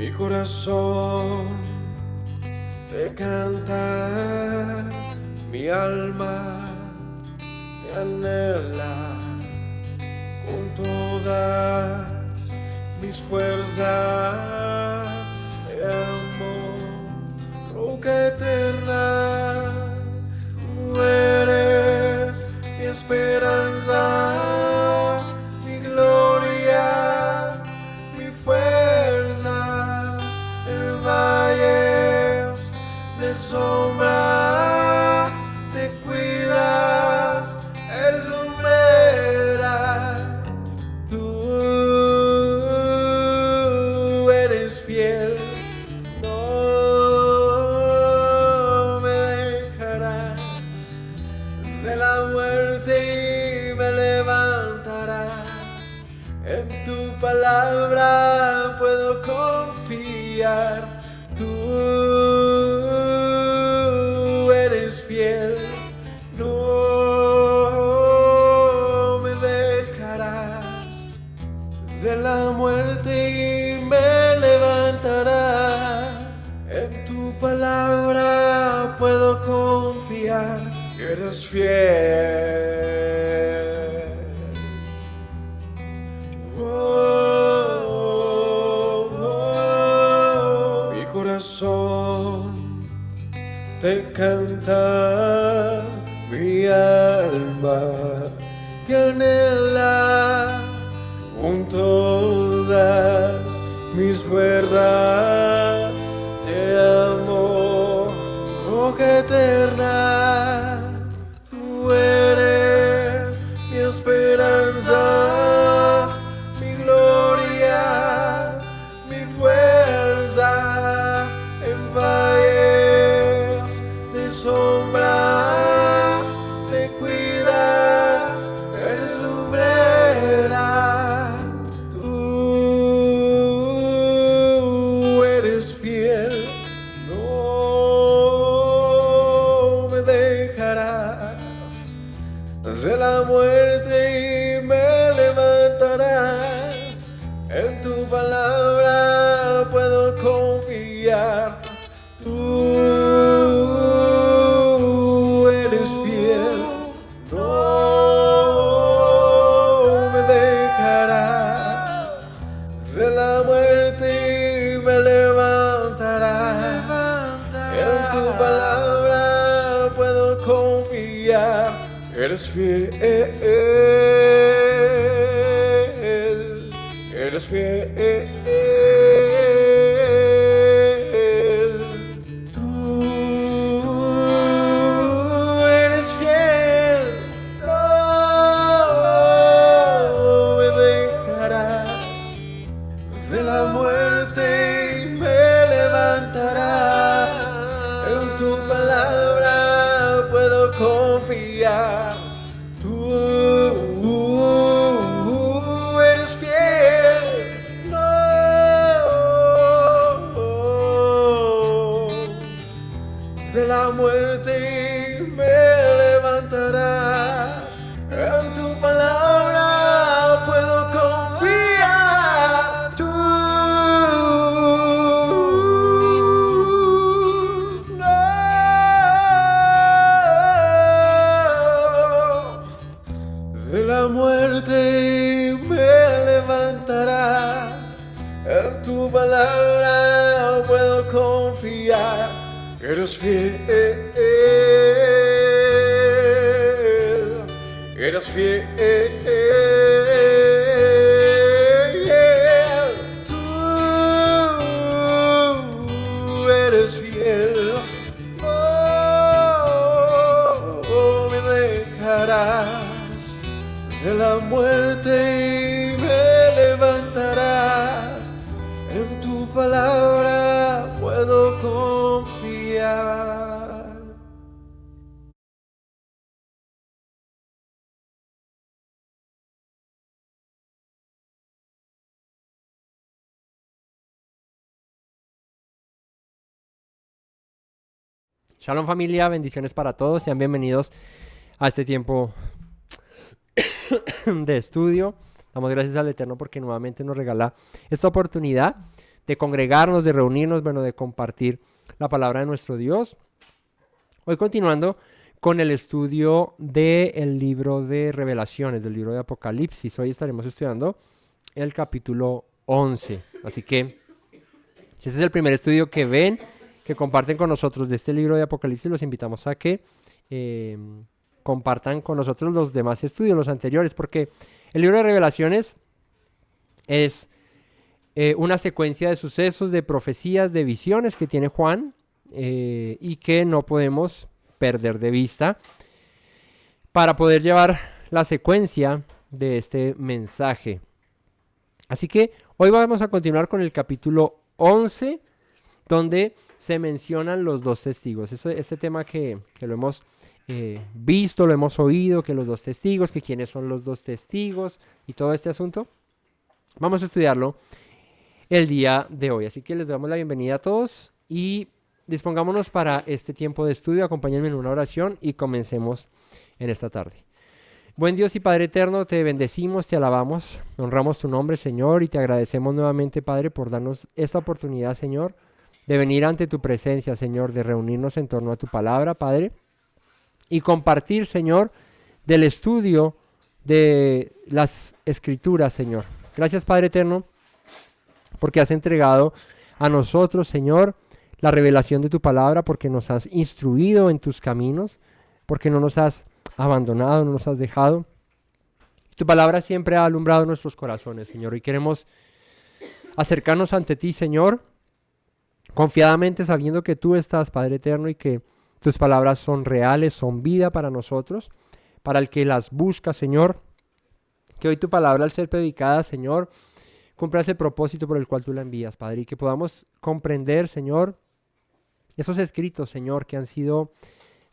Mi corazón te canta, mi alma te anhela con todas mis fuerzas. Te amo, roca eterna, tú eres mi esperanza, mi gloria, mi fuerza. En valles de sombra te cuidas, eres lumbrera. Tú eres fiel, no me dejarás. De la muerte y me levantarás. En tu palabra puedo confiar. Tú eres fiel, no me dejarás. De la muerte y me levantarás. En tu palabra puedo confiar. Eres fiel. Mi corazón te canta, mi alma te anhela con todas mis fuerzas. Te amo, roca eterna, tú eres mi esperanza, mi gloria, mi fuerza. En valles de sombra te cuidas, eres lumbrera. Tú eres fiel, no me dejarás. De la muerte y me levantarás. En tu palabra puedo confiar. Tú eres fiel, no me dejarás. De la muerte y me levantarás. En tu palabra puedo confiar. Eres fiel, eres fiel. Tú eres fiel, no me dejarás. De la muerte y me levantarás. En tu palabra puedo confiar. Tú eres fiel, no. De la muerte me levantarás. En tu palabra puedo confiar. Tú no. De la muerte me levantarás. En tu palabra puedo confiar. Eres fiel, eres fiel. Tú eres fiel, no me dejarás. De la muerte me levantarás. En tu palabra puedo confiar. Shalom familia, bendiciones para todos, sean bienvenidos a este tiempo de estudio. Damos gracias al Eterno porque nuevamente nos regala esta oportunidad de congregarnos, de reunirnos, bueno, de compartir la palabra de nuestro Dios. Hoy continuando con el estudio del libro de Revelaciones, del libro de Apocalipsis. Hoy estaremos estudiando el capítulo 11. Así que, si este es el primer estudio que ven, que comparten con nosotros de este libro de Apocalipsis, los invitamos a que compartan con nosotros los demás estudios, los anteriores, porque el libro de Revelaciones es una secuencia de sucesos, de profecías, de visiones que tiene Juan y que no podemos perder de vista para poder llevar la secuencia de este mensaje. Así que hoy vamos a continuar con el capítulo 11, donde se mencionan los dos testigos. Este tema que lo hemos visto, lo hemos oído, que los dos testigos, que quiénes son los dos testigos y todo este asunto, vamos a estudiarlo el día de hoy. Así que les damos la bienvenida a todos y dispongámonos para este tiempo de estudio. Acompáñenme en una oración y comencemos en esta tarde. Buen Dios y Padre eterno, te bendecimos, te alabamos, honramos tu nombre, Señor, y te agradecemos nuevamente, Padre, por darnos esta oportunidad, Señor, de venir ante tu presencia, Señor, de reunirnos en torno a tu palabra, Padre, y compartir, Señor, del estudio de las Escrituras, Señor. Gracias, Padre eterno, porque has entregado a nosotros, Señor, la revelación de tu palabra, porque nos has instruido en tus caminos, porque no nos has abandonado, no nos has dejado. Tu palabra siempre ha alumbrado nuestros corazones, Señor, y queremos acercarnos ante ti, Señor, confiadamente sabiendo que tú estás, Padre eterno, y que tus palabras son reales, son vida para nosotros, para el que las busca, Señor. Que hoy tu palabra, al ser predicada, Señor, cumpla ese propósito por el cual tú la envías, Padre, y que podamos comprender, Señor, esos escritos, Señor, que han sido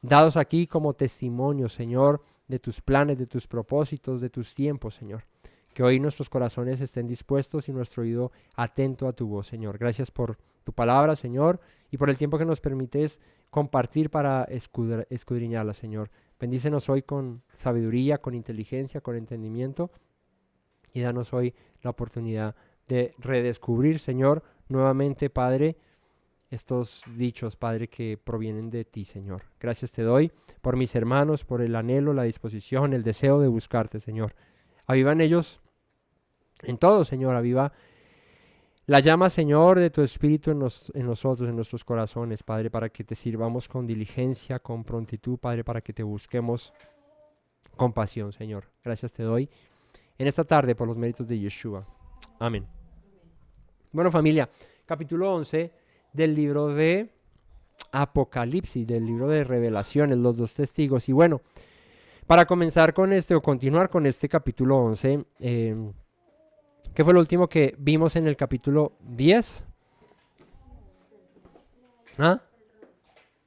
dados aquí como testimonio, Señor, de tus planes, de tus propósitos, de tus tiempos, Señor. Que hoy nuestros corazones estén dispuestos y nuestro oído atento a tu voz, Señor. Gracias por tu palabra, Señor, y por el tiempo que nos permites compartir para escudriñarla, Señor. Bendícenos hoy con sabiduría, con inteligencia, con entendimiento, y danos hoy la oportunidad de redescubrir, Señor, nuevamente, Padre, estos dichos, Padre, que provienen de ti, Señor. Gracias te doy por mis hermanos, por el anhelo, la disposición, el deseo de buscarte, Señor. Aviva en ellos, en todo, Señor, aviva la llama, Señor, de tu Espíritu en nosotros, en nuestros corazones, Padre, para que te sirvamos con diligencia, con prontitud, Padre, para que te busquemos con pasión, Señor. Gracias te doy en esta tarde por los méritos de Yeshua. Amén. Bueno, familia, capítulo 11 del libro de Apocalipsis, del libro de Revelaciones, los dos testigos. Y bueno, para comenzar con o continuar con este capítulo 11, ¿qué fue lo último que vimos en el capítulo 10? ¿Ah?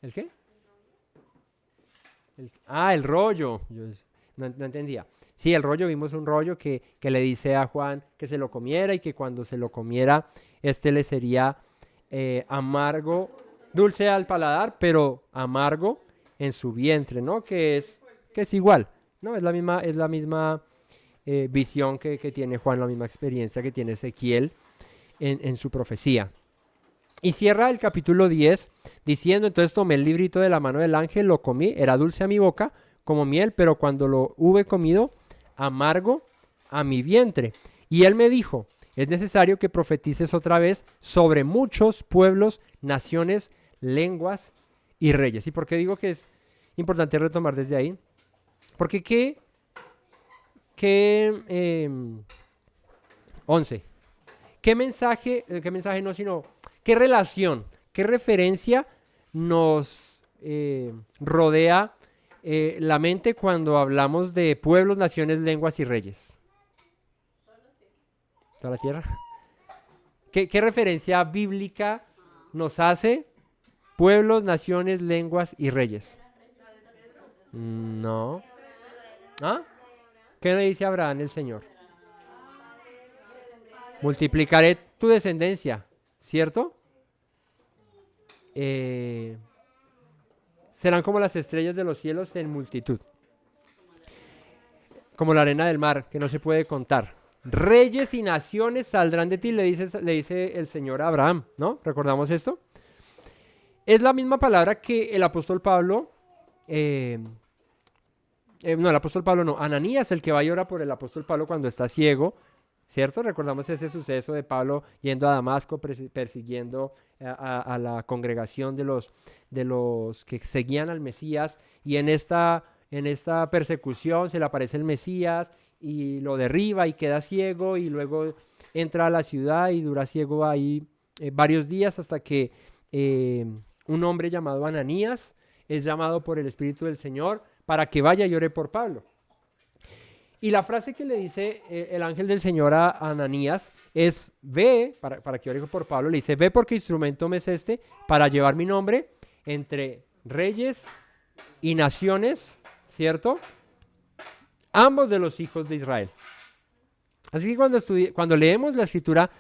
¿El qué? El rollo. Yo no entendía. Sí, el rollo, vimos un rollo que le dice a Juan que se lo comiera y que cuando se lo comiera, le sería amargo, dulce al paladar, pero amargo en su vientre, ¿no? Que es igual, ¿no? Es la misma visión que tiene Juan, la misma experiencia que tiene Ezequiel en su profecía. Y cierra el capítulo 10 diciendo: entonces tomé el librito de la mano del ángel, lo comí, era dulce a mi boca como miel, pero cuando lo hube comido, amargo a mi vientre. Y él me dijo: es necesario que profetices otra vez sobre muchos pueblos, naciones, lenguas y reyes. ¿Y por qué digo que es importante retomar desde ahí? Porque ¿qué 11? ¿Qué mensaje no, sino qué relación, qué referencia nos rodea la mente cuando hablamos de pueblos, naciones, lenguas y reyes? ¿Toda la tierra? ¿Qué referencia bíblica nos hace pueblos, naciones, lenguas y reyes? No. ¿Ah? ¿Qué le dice a Abraham el Señor? Multiplicaré tu descendencia, ¿cierto? Serán como las estrellas de los cielos en multitud, como la arena del mar, que no se puede contar. reyes y naciones saldrán de ti, le dice el Señor a Abraham, ¿no? ¿Recordamos esto? Es la misma palabra que el apóstol Pablo, no, el apóstol Pablo no, Ananías, el que va y ora por el apóstol Pablo cuando está ciego, ¿cierto? Recordamos ese suceso de Pablo yendo a Damasco, persiguiendo a la congregación de los que seguían al Mesías, y en esta persecución se le aparece el Mesías y lo derriba y queda ciego, y luego entra a la ciudad y dura ciego ahí varios días hasta que un hombre llamado Ananías es llamado por el Espíritu del Señor para que vaya y ore por Pablo. Y la frase que le dice el ángel del Señor a Ananías es: ve, para que ore por Pablo, le dice: ve, porque instrumento me es este para llevar mi nombre entre reyes y naciones, ¿cierto? Ambos de los hijos de Israel. Así que cuando leemos la escritura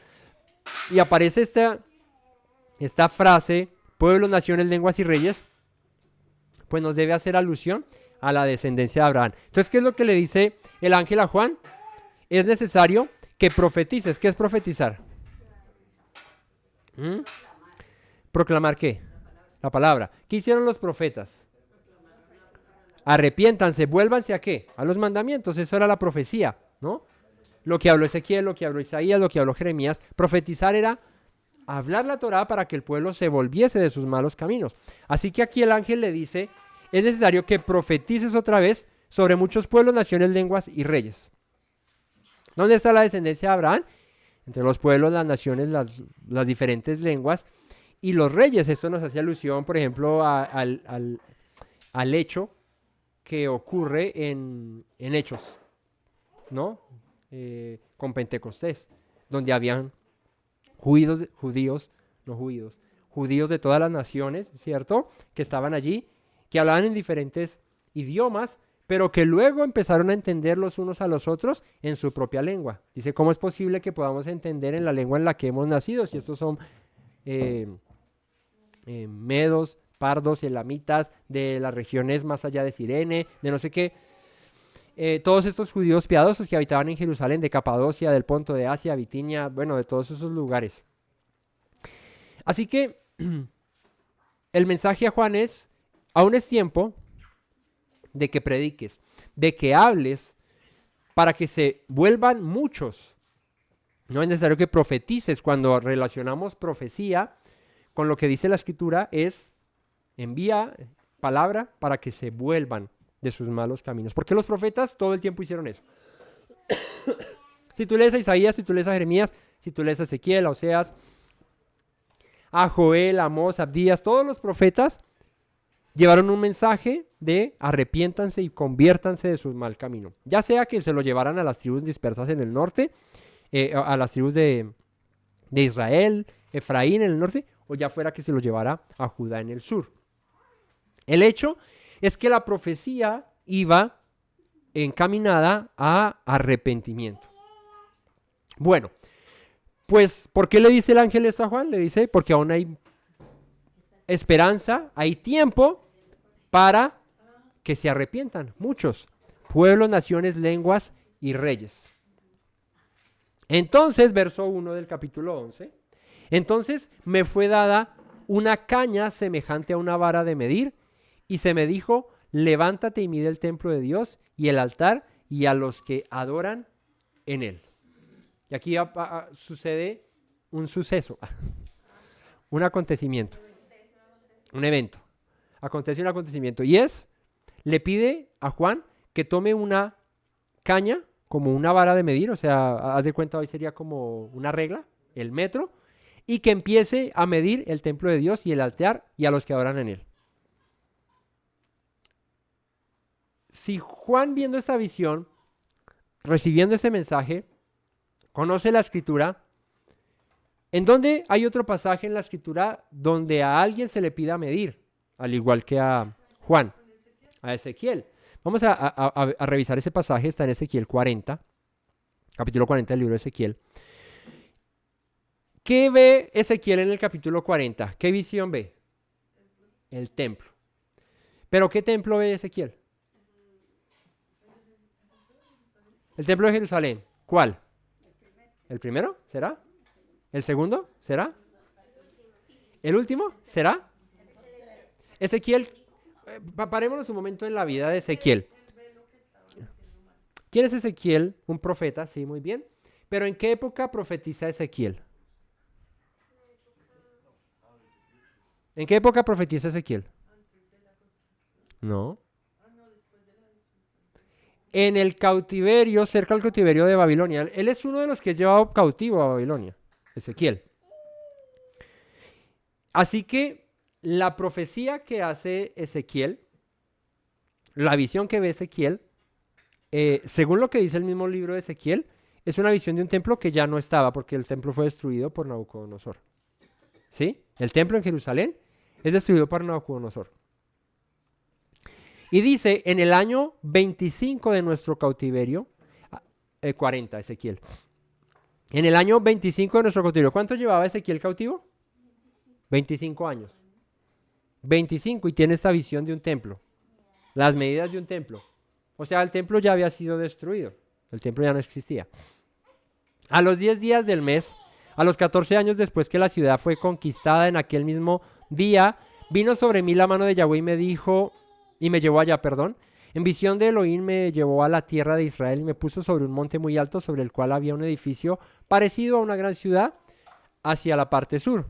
y aparece esta frase, pueblos, naciones, lenguas y reyes, pues nos debe hacer alusión a la descendencia de Abraham. Entonces, ¿qué es lo que le dice el ángel a Juan? Es necesario que profetices. ¿Qué es profetizar? ¿Proclamar qué? La palabra. ¿Qué hicieron los profetas? Arrepiéntanse, vuélvanse ¿a qué? A los mandamientos. Eso era la profecía, ¿no? Lo que habló Ezequiel, lo que habló Isaías, lo que habló Jeremías. Profetizar era hablar la Torá para que el pueblo se volviese de sus malos caminos. Así que aquí el ángel le dice: es necesario que profetices otra vez sobre muchos pueblos, naciones, lenguas y reyes. ¿Dónde está la descendencia de Abraham? Entre los pueblos, las naciones, las diferentes lenguas y los reyes. Esto nos hace alusión, por ejemplo, al hecho que ocurre en Hechos, ¿no? Con Pentecostés, donde habían judíos de todas las naciones, ¿cierto? Que estaban allí, que hablaban en diferentes idiomas, pero que luego empezaron a entender los unos a los otros en su propia lengua. Dice: ¿cómo es posible que podamos entender en la lengua en la que hemos nacido? Si estos son medos, pardos, elamitas, de las regiones más allá de Cirene, de no sé qué. Todos estos judíos piadosos que habitaban en Jerusalén, de Capadocia, del Ponto, de Asia, Bitinia, bueno, de todos esos lugares. Así que el mensaje a Juan es: aún es tiempo de que prediques, de que hables, para que se vuelvan muchos. No es necesario que profetices. Cuando relacionamos profecía con lo que dice la Escritura, es: envía palabra para que se vuelvan de sus malos caminos. Porque los profetas todo el tiempo hicieron eso. Si tú lees a Isaías, si tú lees a Jeremías, si tú lees a Ezequiel, a Oseas, a Joel, a Amós, a Abdías, todos los profetas llevaron un mensaje de arrepiéntanse y conviértanse de su mal camino. Ya sea que se lo llevaran a las tribus dispersas en el norte, a las tribus de Israel, Efraín en el norte, o ya fuera que se lo llevara a Judá en el sur. El hecho es que la profecía iba encaminada a arrepentimiento. Bueno, pues, ¿por qué le dice el ángel esto a Juan? Le dice: porque aún hay esperanza, hay tiempo para que se arrepientan muchos pueblos, naciones, lenguas y reyes. Entonces, verso 1 del capítulo 11, entonces me fue dada una caña semejante a una vara de medir, y se me dijo: levántate y mide el templo de Dios y el altar y a los que adoran en él. Y aquí sucede un suceso, un acontecimiento, un evento. Acontece un acontecimiento, y le pide a Juan que tome una caña, como una vara de medir, o sea, haz de cuenta, hoy sería como una regla, el metro, y que empiece a medir el templo de Dios y el altar y a los que adoran en él. Si Juan, viendo esta visión, recibiendo este mensaje, conoce la Escritura, ¿en dónde hay otro pasaje en la Escritura donde a alguien se le pida medir? Al igual que a Juan, a Ezequiel. Vamos a revisar ese pasaje. Está en Ezequiel 40, capítulo 40 del libro de Ezequiel. ¿Qué ve Ezequiel en el capítulo 40? ¿Qué visión ve? El templo. ¿Pero qué templo ve Ezequiel? El templo de Jerusalén. ¿Cuál? ¿El primero? ¿Será? ¿El segundo? ¿Será? ¿El último? ¿Será? Ezequiel, parémonos un momento en la vida de Ezequiel. ¿Quién es Ezequiel? Un profeta, sí, muy bien. Pero ¿en qué época profetiza Ezequiel? ¿En qué época profetiza Ezequiel? No. En el cautiverio, cerca del cautiverio de Babilonia. Él es uno de los que es llevado cautivo a Babilonia, Ezequiel. Así que la profecía que hace Ezequiel, la visión que ve Ezequiel, según lo que dice el mismo libro de Ezequiel, es una visión de un templo que ya no estaba porque el templo fue destruido por Nabucodonosor. ¿Sí? El templo en Jerusalén es destruido por Nabucodonosor. Y dice, en el año 25 de nuestro cautiverio, 40 Ezequiel, en el año 25 de nuestro cautiverio, ¿cuánto llevaba Ezequiel cautivo? 25 años. 25 y tiene esta visión de un templo, las medidas de un templo. O sea, el templo ya había sido destruido, el templo ya no existía. A los 10 días del mes, a los 14 años después que la ciudad fue conquistada, en aquel mismo día, vino sobre mí la mano de Yahweh y me dijo, y me llevó allá, perdón. En visión de Elohim me llevó a la tierra de Israel y me puso sobre un monte muy alto sobre el cual había un edificio parecido a una gran ciudad hacia la parte sur.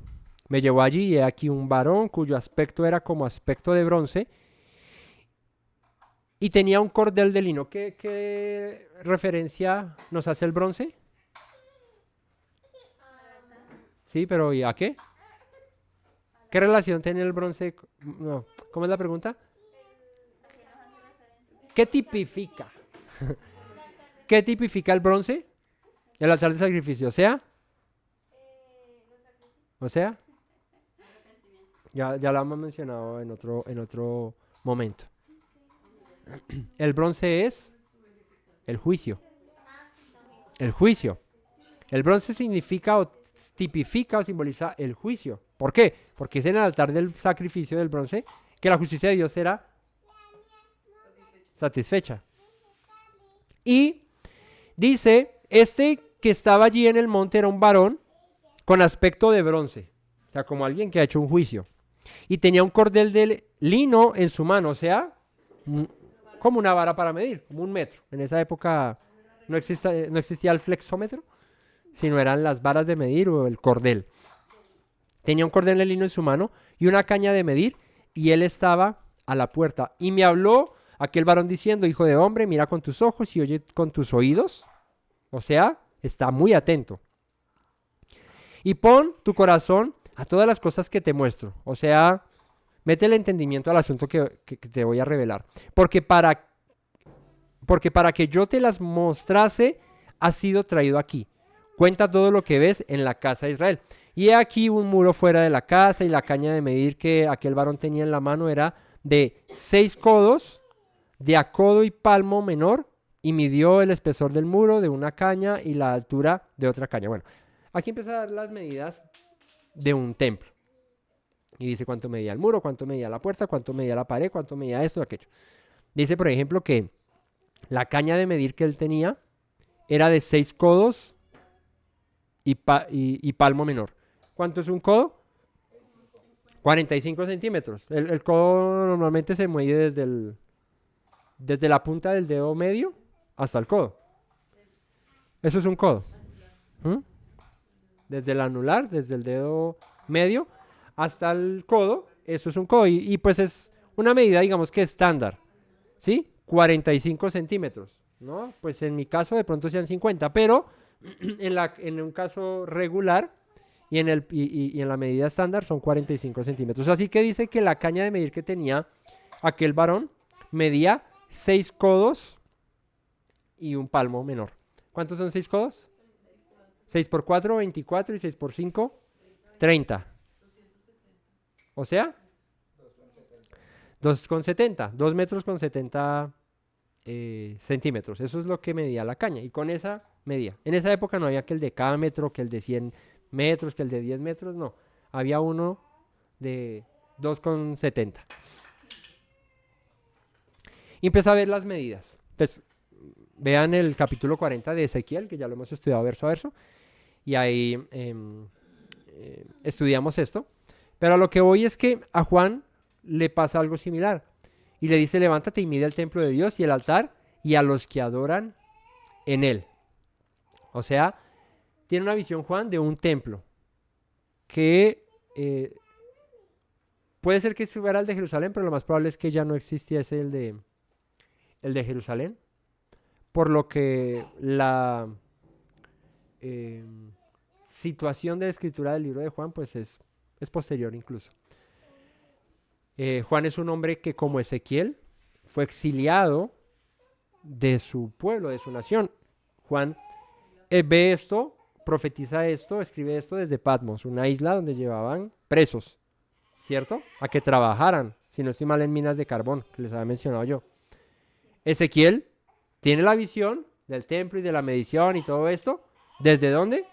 Me llevó allí y he aquí un varón cuyo aspecto era como aspecto de bronce y tenía un cordel de lino. ¿Qué referencia nos hace el bronce? Sí, pero ¿y a qué? ¿Qué relación tiene el bronce? No. ¿Cómo es la pregunta? ¿Qué tipifica? ¿Qué tipifica el bronce? El altar de sacrificio. O sea, ya lo hemos mencionado en otro momento. El bronce es el juicio. El juicio. El bronce significa o tipifica o simboliza el juicio. ¿Por qué? Porque es en el altar del sacrificio del bronce que la justicia de Dios será satisfecha. Y dice, este que estaba allí en el monte era un varón con aspecto de bronce, o sea, como alguien que ha hecho un juicio. Y tenía un cordel de lino en su mano, o sea, como una vara para medir, como 1 metro. En esa época no existía el flexómetro, sino eran las varas de medir o el cordel. Tenía un cordel de lino en su mano y una caña de medir, y él estaba a la puerta. Y me habló aquel varón diciendo, hijo de hombre, mira con tus ojos y oye con tus oídos. O sea, está muy atento. Y pon tu corazón a todas las cosas que te muestro. O sea, mete el entendimiento al asunto que te voy a revelar. Porque para que yo te las mostrase, has sido traído aquí. Cuenta todo lo que ves en la casa de Israel. Y he aquí un muro fuera de la casa, y la caña de medir que aquel varón tenía en la mano era de 6 codos, de a codo y palmo menor, y midió el espesor del muro de una caña y la altura de otra caña. Bueno, aquí empieza a dar las medidas de un templo. Y dice cuánto medía el muro, cuánto medía la puerta, cuánto medía la pared, cuánto medía esto, aquello. Dice, por ejemplo, que la caña de medir que él tenía era de 6 codos y palmo menor. ¿Cuánto es un codo? 45 centímetros. El codo normalmente se mide desde la punta del dedo medio hasta el codo. Eso es un codo. Desde el anular, desde el dedo medio hasta el codo, eso es un codo. Y pues es una medida, digamos que estándar. ¿Sí? 45 centímetros. ¿No? Pues en mi caso de pronto sean 50, pero en un caso regular y en la medida estándar son 45 centímetros. Así que dice que la caña de medir que tenía aquel varón medía 6 codos y un palmo menor. ¿Cuántos son 6 codos? 6 por 4, 24, y 6 por 5, 30. O sea, 2,70. 2 metros con 70 centímetros. Eso es lo que medía la caña. Y con esa medía. En esa época no había que el de cada metro, que el de 100 metros, que el de 10 metros. No. Había uno de 2,70. Y empieza a ver las medidas. Entonces, vean el capítulo 40 de Ezequiel, que ya lo hemos estudiado verso a verso. y ahí estudiamos esto. Pero a lo que voy es que a Juan le pasa algo similar. Y le dice, levántate y mide el templo de Dios y el altar y a los que adoran en él. O sea, tiene una visión Juan de un templo que puede ser que fuera el de Jerusalén, pero lo más probable es que ya no existiese el de Jerusalén. Por lo que la situación de la escritura del libro de Juan pues es posterior incluso. Juan es un hombre que, como Ezequiel, fue exiliado de su pueblo, de su nación. Juan ve esto, profetiza esto, escribe esto desde Patmos, una isla donde llevaban presos, ¿cierto? A que trabajaran, si no estoy mal, en minas de carbón, que les había mencionado yo. Ezequiel tiene la visión del templo y de la medición y todo esto. ¿Desde dónde?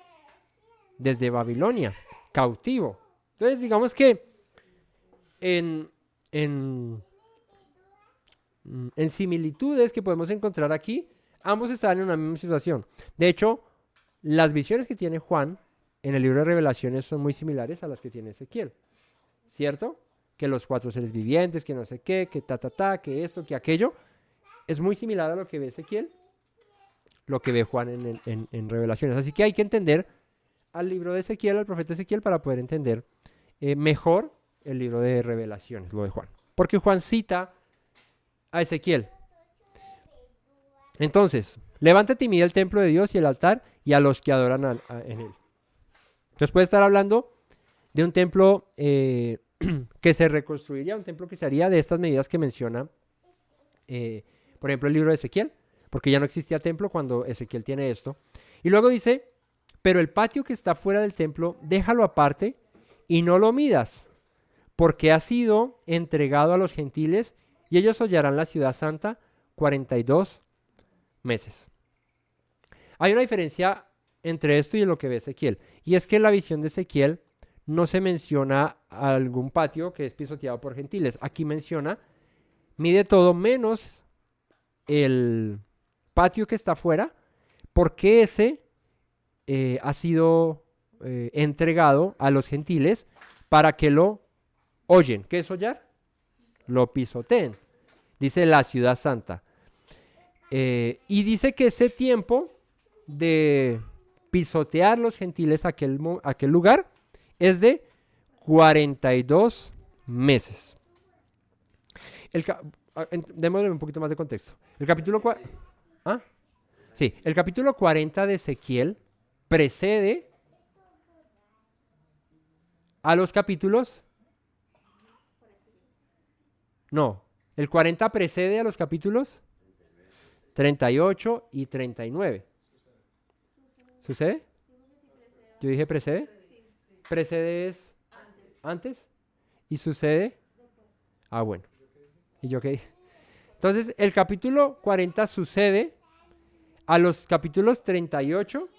Desde Babilonia, cautivo. Entonces, digamos que en similitudes que podemos encontrar aquí, ambos están en una misma situación. De hecho, las visiones que tiene Juan en el libro de Revelaciones son muy similares a las que tiene Ezequiel, ¿cierto? Que los 4 seres vivientes, que no sé qué, que que esto, que aquello. Es muy similar a lo que ve Ezequiel, lo que ve Juan en Revelaciones. Así que hay que entender al libro de Ezequiel, al profeta Ezequiel, para poder entender mejor el libro de Revelaciones, lo de Juan. Porque Juan cita a Ezequiel. Entonces, levántate y mide el templo de Dios y el altar y a los que adoran en él. Entonces puede estar hablando de un templo que se reconstruiría, un templo que se haría de estas medidas que menciona, por ejemplo, el libro de Ezequiel, porque ya no existía templo cuando Ezequiel tiene esto. Y luego dice, pero el patio que está fuera del templo, déjalo aparte y no lo midas, porque ha sido entregado a los gentiles y ellos hollarán la ciudad santa 42 meses. Hay una diferencia entre esto y lo que ve Ezequiel, y es que en la visión de Ezequiel no se menciona algún patio que es pisoteado por gentiles. Aquí menciona, mide todo menos el patio que está afuera, porque ese ha sido entregado a los gentiles para que lo hollen. ¿Qué es hollar? Lo pisoteen. Dice la ciudad santa. Y dice que ese tiempo de pisotear los gentiles aquel lugar es de 42 meses. Démosle un poquito más de contexto. El capítulo el capítulo 40 de Ezequiel precede a los capítulos. No, el 40 precede a los capítulos 38 y 39. ¿Sucede? Yo dije precede. ¿Precede es antes? ¿Y sucede? Ah, bueno. ¿Y yo qué dije? Entonces, el capítulo 40 sucede a los capítulos 38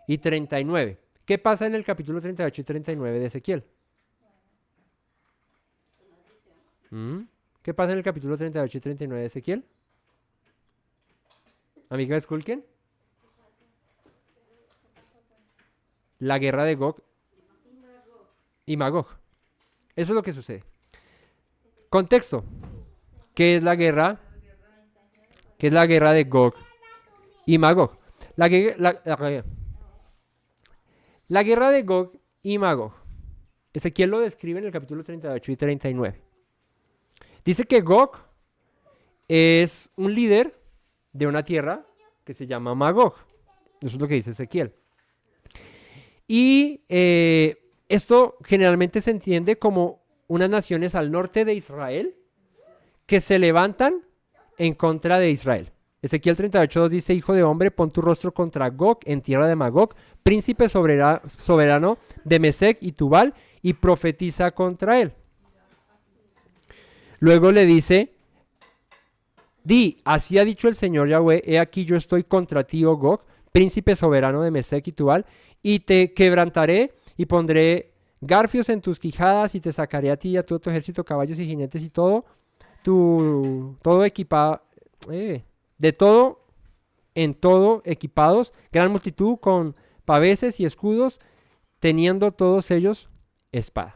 y 39. ¿Qué pasa en el capítulo 38 y 39 de Ezequiel? ¿Qué pasa en el capítulo 38 y 39 de Ezequiel? Amiga, esculquen. La guerra de Gog y Magog. Eso es lo que sucede. Contexto. ¿Qué es la guerra? ¿Qué es la guerra de Gog y Magog? La guerra de Gog y Magog. Ezequiel lo describe en el capítulo 38 y 39. Dice que Gog es un líder de una tierra que se llama Magog. Eso es lo que dice Ezequiel. Y esto generalmente se entiende como unas naciones al norte de Israel que se levantan en contra de Israel. Ezequiel 38:2 dice, hijo de hombre, pon tu rostro contra Gog en tierra de Magog, príncipe soberano de Mesec y Tubal, y profetiza contra él. Luego le dice, di, así ha dicho el Señor Yahweh, he aquí yo estoy contra ti, oh Gog, príncipe soberano de Mesec y Tubal, y te quebrantaré y pondré garfios en tus quijadas y te sacaré a ti y a todo tu ejército, caballos y jinetes y todo equipado, de todo, en todo equipados, gran multitud con paveses y escudos, teniendo todos ellos espada.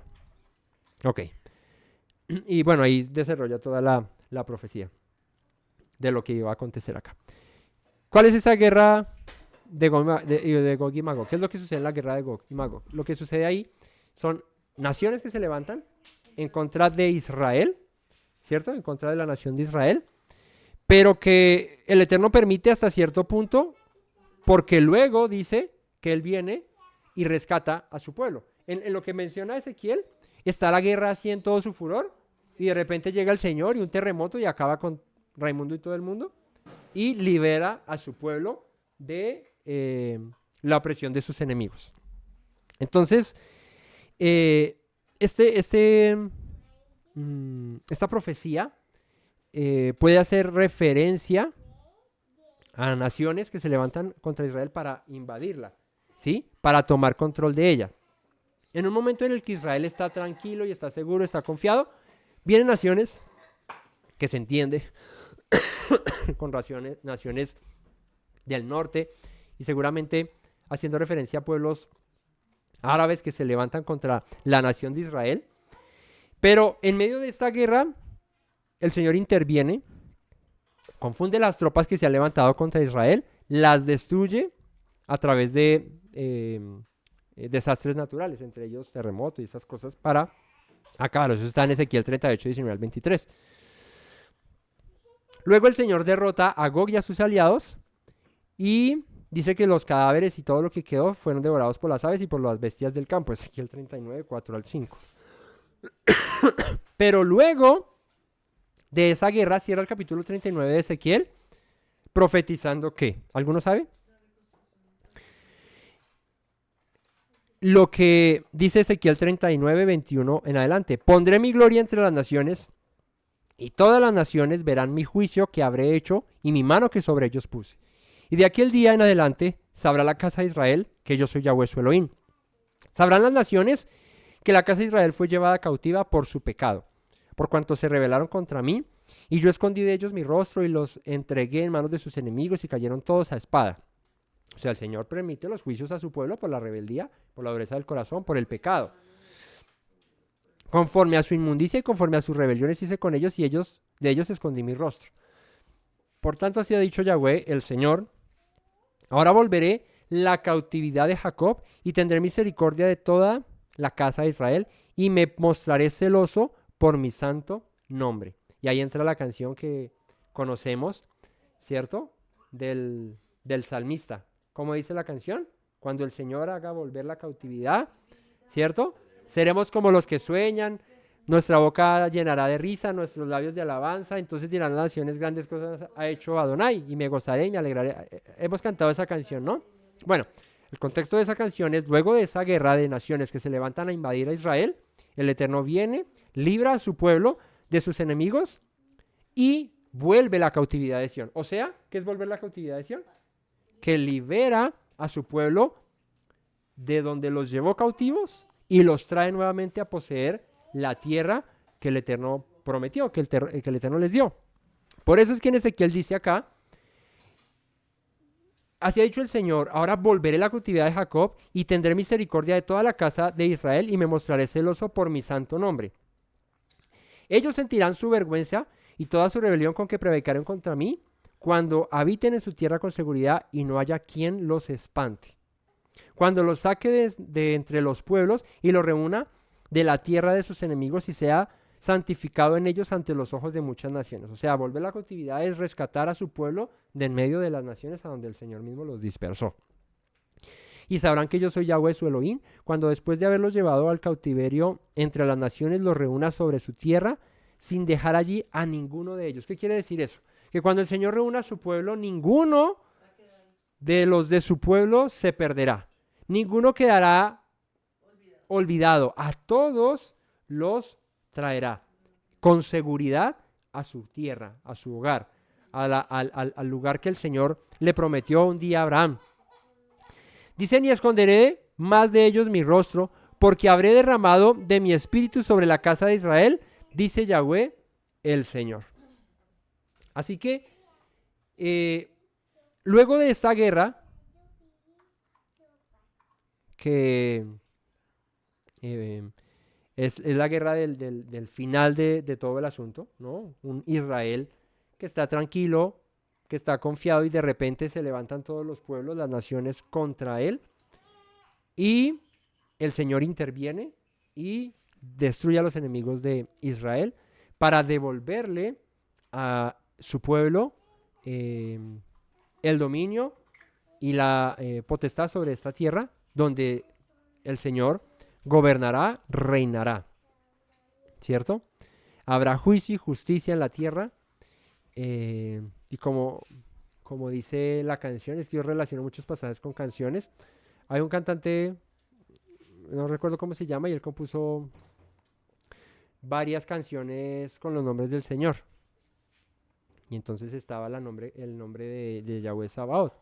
Ok. Y bueno, ahí desarrolla toda la profecía de lo que iba a acontecer acá. ¿Cuál es esa guerra de Gog y Magog? ¿Qué es lo que sucede en la guerra de Gog y Magog? Lo que sucede ahí son naciones que se levantan en contra de Israel, ¿cierto? En contra de la nación de Israel, pero que el Eterno permite hasta cierto punto, porque luego dice que Él viene y rescata a su pueblo. En lo que menciona Ezequiel, está la guerra así en todo su furor, y de repente llega el Señor y un terremoto y acaba con Raimundo y todo el mundo, y libera a su pueblo de la opresión de sus enemigos. Entonces, esta profecía puede hacer referencia a naciones que se levantan contra Israel para invadirla, ¿sí? Para tomar control de ella. En un momento en el que Israel está tranquilo y está seguro, está confiado, vienen naciones que se entiende con naciones del norte y seguramente haciendo referencia a pueblos árabes que se levantan contra la nación de Israel. Pero en medio de esta guerra, el Señor interviene, confunde las tropas que se han levantado contra Israel, las destruye a través de desastres naturales, entre ellos terremotos y esas cosas, para acabarlos. Eso está en Ezequiel 38, 19 al 23. Luego el Señor derrota a Gog y a sus aliados y dice que los cadáveres y todo lo que quedó fueron devorados por las aves y por las bestias del campo. Ezequiel 39, 4 al 5. Pero luego de esa guerra cierra el capítulo 39 de Ezequiel profetizando ¿qué? ¿Alguno sabe? Lo que dice Ezequiel 39, 21 en adelante. Pondré mi gloria entre las naciones y todas las naciones verán mi juicio que habré hecho y mi mano que sobre ellos puse. Y de aquel día en adelante sabrá la casa de Israel que yo soy Yahweh su Elohim. Sabrán las naciones que la casa de Israel fue llevada cautiva por su pecado, por cuanto se rebelaron contra mí, y yo escondí de ellos mi rostro y los entregué en manos de sus enemigos y cayeron todos a espada. O sea, el Señor permite los juicios a su pueblo por la rebeldía, por la dureza del corazón, por el pecado. Conforme a su inmundicia y conforme a sus rebeliones hice con ellos y de ellos escondí mi rostro. Por tanto, así ha dicho Yahweh, el Señor, ahora volveré la cautividad de Jacob y tendré misericordia de toda la casa de Israel y me mostraré celoso por mi santo nombre. Y ahí entra la canción que conocemos, ¿cierto? Del salmista. ¿Cómo dice la canción? Cuando el Señor haga volver la cautividad, ¿cierto? Seremos como los que sueñan, nuestra boca llenará de risa, nuestros labios de alabanza, entonces dirán las naciones grandes cosas ha hecho Adonai y me gozaré y me alegraré. Hemos cantado esa canción, ¿no? Bueno, el contexto de esa canción es luego de esa guerra de naciones que se levantan a invadir a Israel, el Eterno viene, libra a su pueblo de sus enemigos y vuelve la cautividad de Sión. O sea, ¿qué es volver la cautividad de Sión? Que libera a su pueblo de donde los llevó cautivos y los trae nuevamente a poseer la tierra que el Eterno prometió, que el Eterno les dio. Por eso es que en Ezequiel dice acá, así ha dicho el Señor, ahora volveré la cautividad de Jacob y tendré misericordia de toda la casa de Israel y me mostraré celoso por mi santo nombre. Ellos sentirán su vergüenza y toda su rebelión con que prevaricaron contra mí cuando habiten en su tierra con seguridad y no haya quien los espante. Cuando los saque de entre los pueblos y los reúna de la tierra de sus enemigos y sea santificado en ellos ante los ojos de muchas naciones. O sea, volver la cautividad es rescatar a su pueblo de en medio de las naciones a donde el Señor mismo los dispersó. Y sabrán que yo soy Yahweh su Elohim, cuando después de haberlos llevado al cautiverio entre las naciones los reúna sobre su tierra sin dejar allí a ninguno de ellos. ¿Qué quiere decir eso? Que cuando el Señor reúna a su pueblo, ninguno de los de su pueblo se perderá. Ninguno quedará olvidado. A todos los traerá con seguridad a su tierra, a su hogar, al lugar que el Señor le prometió un día a Abraham. Dicen, y esconderé más de ellos mi rostro, porque habré derramado de mi espíritu sobre la casa de Israel, dice Yahweh el Señor. Así que, luego de esta guerra, que es la guerra del final de todo el asunto, ¿no? Un Israel que está tranquilo, que está confiado y de repente se levantan todos los pueblos, las naciones contra él y el Señor interviene y destruye a los enemigos de Israel para devolverle a su pueblo el dominio y la potestad sobre esta tierra donde el Señor gobernará, reinará, ¿cierto? Habrá juicio y justicia en la tierra y como dice la canción, es que yo relaciono muchos pasajes con canciones. Hay un cantante, no recuerdo cómo se llama, y él compuso varias canciones con los nombres del Señor. Y entonces estaba el nombre de Yahweh Sabaoth.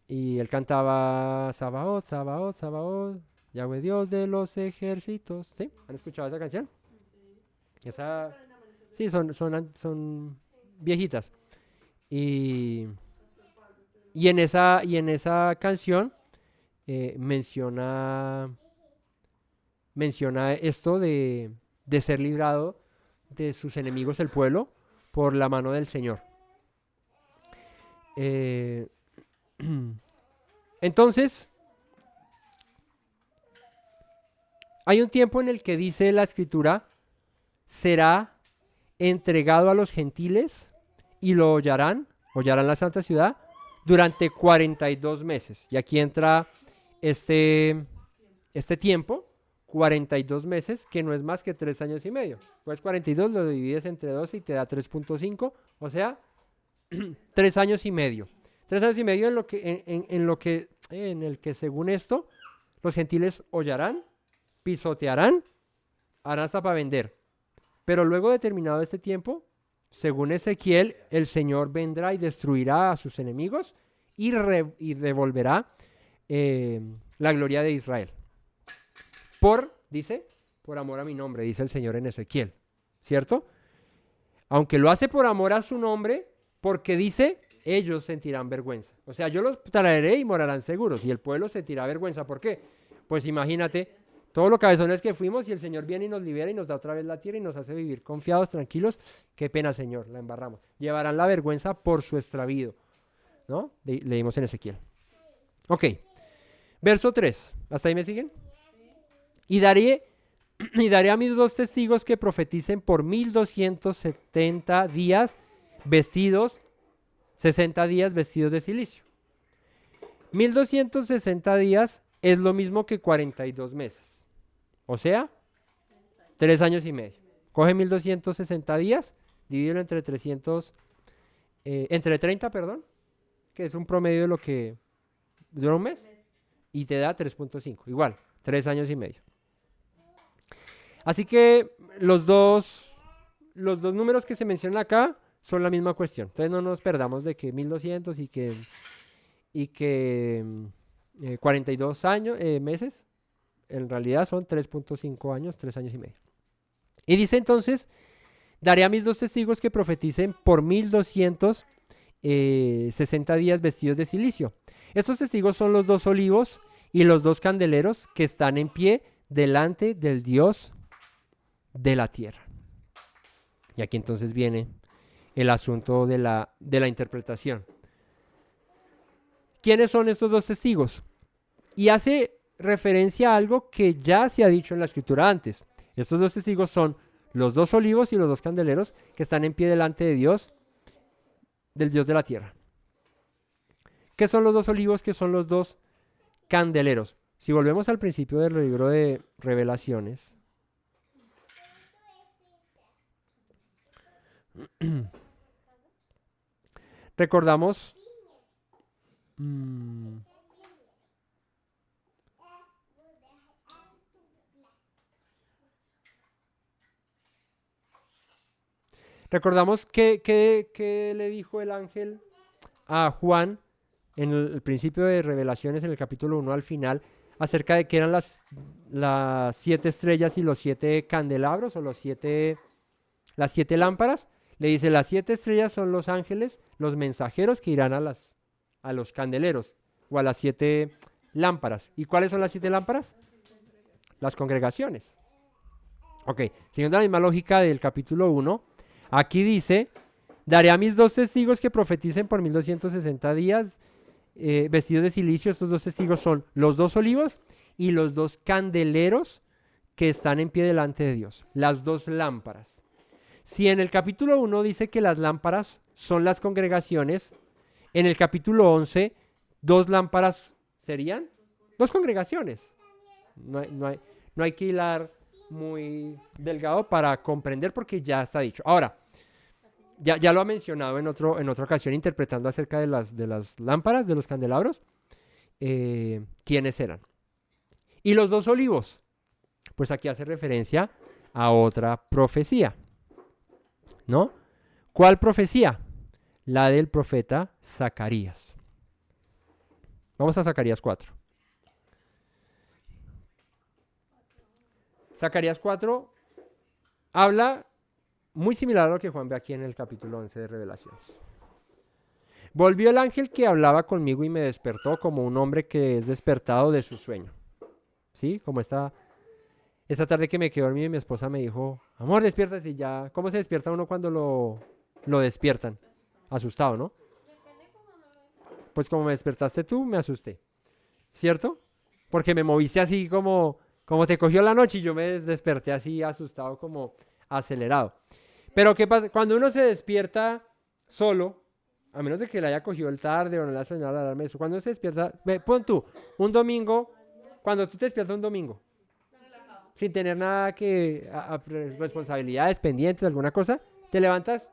Y él cantaba Sabaoth, Sabaoth, Sabaoth, Yahweh Dios de los ejércitos. ¿Sí? ¿Han escuchado esa canción? Esa, sí, son viejitas. Y en esa canción menciona esto de ser librado de sus enemigos el pueblo por la mano del Señor. Entonces, hay un tiempo en el que dice la Escritura, será entregado a los gentiles y lo hollarán la santa ciudad durante 42 meses. Y aquí entra este tiempo, 42 meses, que no es más que 3 años y medio. Pues 42 lo divides entre 12 y te da 3.5, o sea, 3 años y medio. 3 años y medio en el que según esto, los gentiles hollarán, pisotearán, harán hasta para vender. Pero luego de terminado este tiempo, según Ezequiel, el Señor vendrá y destruirá a sus enemigos y devolverá la gloria de Israel. Por amor a mi nombre, dice el Señor en Ezequiel, ¿cierto? Aunque lo hace por amor a su nombre, porque dice, ellos sentirán vergüenza. O sea, yo los traeré y morarán seguros, y el pueblo sentirá vergüenza. ¿Por qué? Pues imagínate, todos los cabezones que fuimos y el Señor viene y nos libera y nos da otra vez la tierra y nos hace vivir confiados, tranquilos. Qué pena, Señor, la embarramos. Llevarán la vergüenza por su extravío, ¿no? Leímos en Ezequiel. Ok, verso 3. ¿Hasta ahí me siguen? Y daré a mis 2 testigos que profeticen por 1270 días vestidos, 60 días vestidos de cilicio. 1260 días es lo mismo que 42 meses. O sea, 3 años y medio. Coge 1260 días, divídelo entre 30, perdón, que es un promedio de lo que dura un mes, y te da 3.5. Igual, 3 años y medio. Así que los dos números que se mencionan acá son la misma cuestión. Entonces no nos perdamos de que 1200 y que 42 meses, en realidad son 3.5 años, 3 años y medio. Y dice entonces, daré a mis 2 testigos que profeticen por 1260 días vestidos de cilicio. Estos testigos son los 2 olivos y los 2 candeleros que están en pie delante del Dios de la tierra. Y aquí entonces viene el asunto de la interpretación. ¿Quiénes son estos 2 testigos? Y hace referencia a algo que ya se ha dicho en la escritura antes. Estos 2 testigos son los 2 olivos y los 2 candeleros que están en pie delante de Dios, del Dios de la tierra. ¿Qué son los 2 olivos? ¿Qué son los 2 candeleros? Si volvemos al principio del libro de Revelaciones, recordamos que le dijo el ángel a Juan en el principio de Revelaciones, en el capítulo 1 al final, acerca de que eran las 7 estrellas y los 7 candelabros o las 7 lámparas. Le dice, las 7 estrellas son los ángeles, los mensajeros que irán a los candeleros o a las 7 lámparas. ¿Y cuáles son las 7 lámparas? Las congregaciones. Ok, siguiendo la misma lógica del capítulo 1, aquí dice, daré a mis 2 testigos que profeticen por 1260 días, vestidos de silicio. Estos 2 testigos son los 2 olivos y los 2 candeleros que están en pie delante de Dios, las 2 lámparas. Si en el capítulo 1 dice que las lámparas son las congregaciones, en el capítulo 11, 2 lámparas serían 2 congregaciones. No hay que hilar muy delgado para comprender porque ya está dicho. Ahora, ya lo ha mencionado en otra ocasión interpretando acerca de las lámparas, de los candelabros, quiénes eran. Y los 2 olivos, pues aquí hace referencia a otra profecía, ¿no? ¿Cuál profecía? La del profeta Zacarías. Vamos a Zacarías 4. Zacarías 4 habla muy similar a lo que Juan ve aquí en el capítulo 11 de Revelaciones. Volvió el ángel que hablaba conmigo y me despertó como un hombre que es despertado de su sueño. ¿Sí? Como esta tarde que me quedé dormido y mi esposa me dijo, amor, despiértate ya. ¿Cómo se despierta uno cuando lo despiertan? Asustado, ¿no? Pues como me despertaste tú, me asusté. ¿Cierto? Porque me moviste así como te cogió la noche y yo me desperté así asustado, como acelerado. Pero ¿qué pasa? Cuando uno se despierta solo, a menos de que le haya cogido el tarde o no le haya sonado la alarma, eso, cuando uno se despierta, pon tú, un domingo, cuando tú te despiertas un domingo, sin tener nada que, responsabilidades pendientes, alguna cosa, te levantas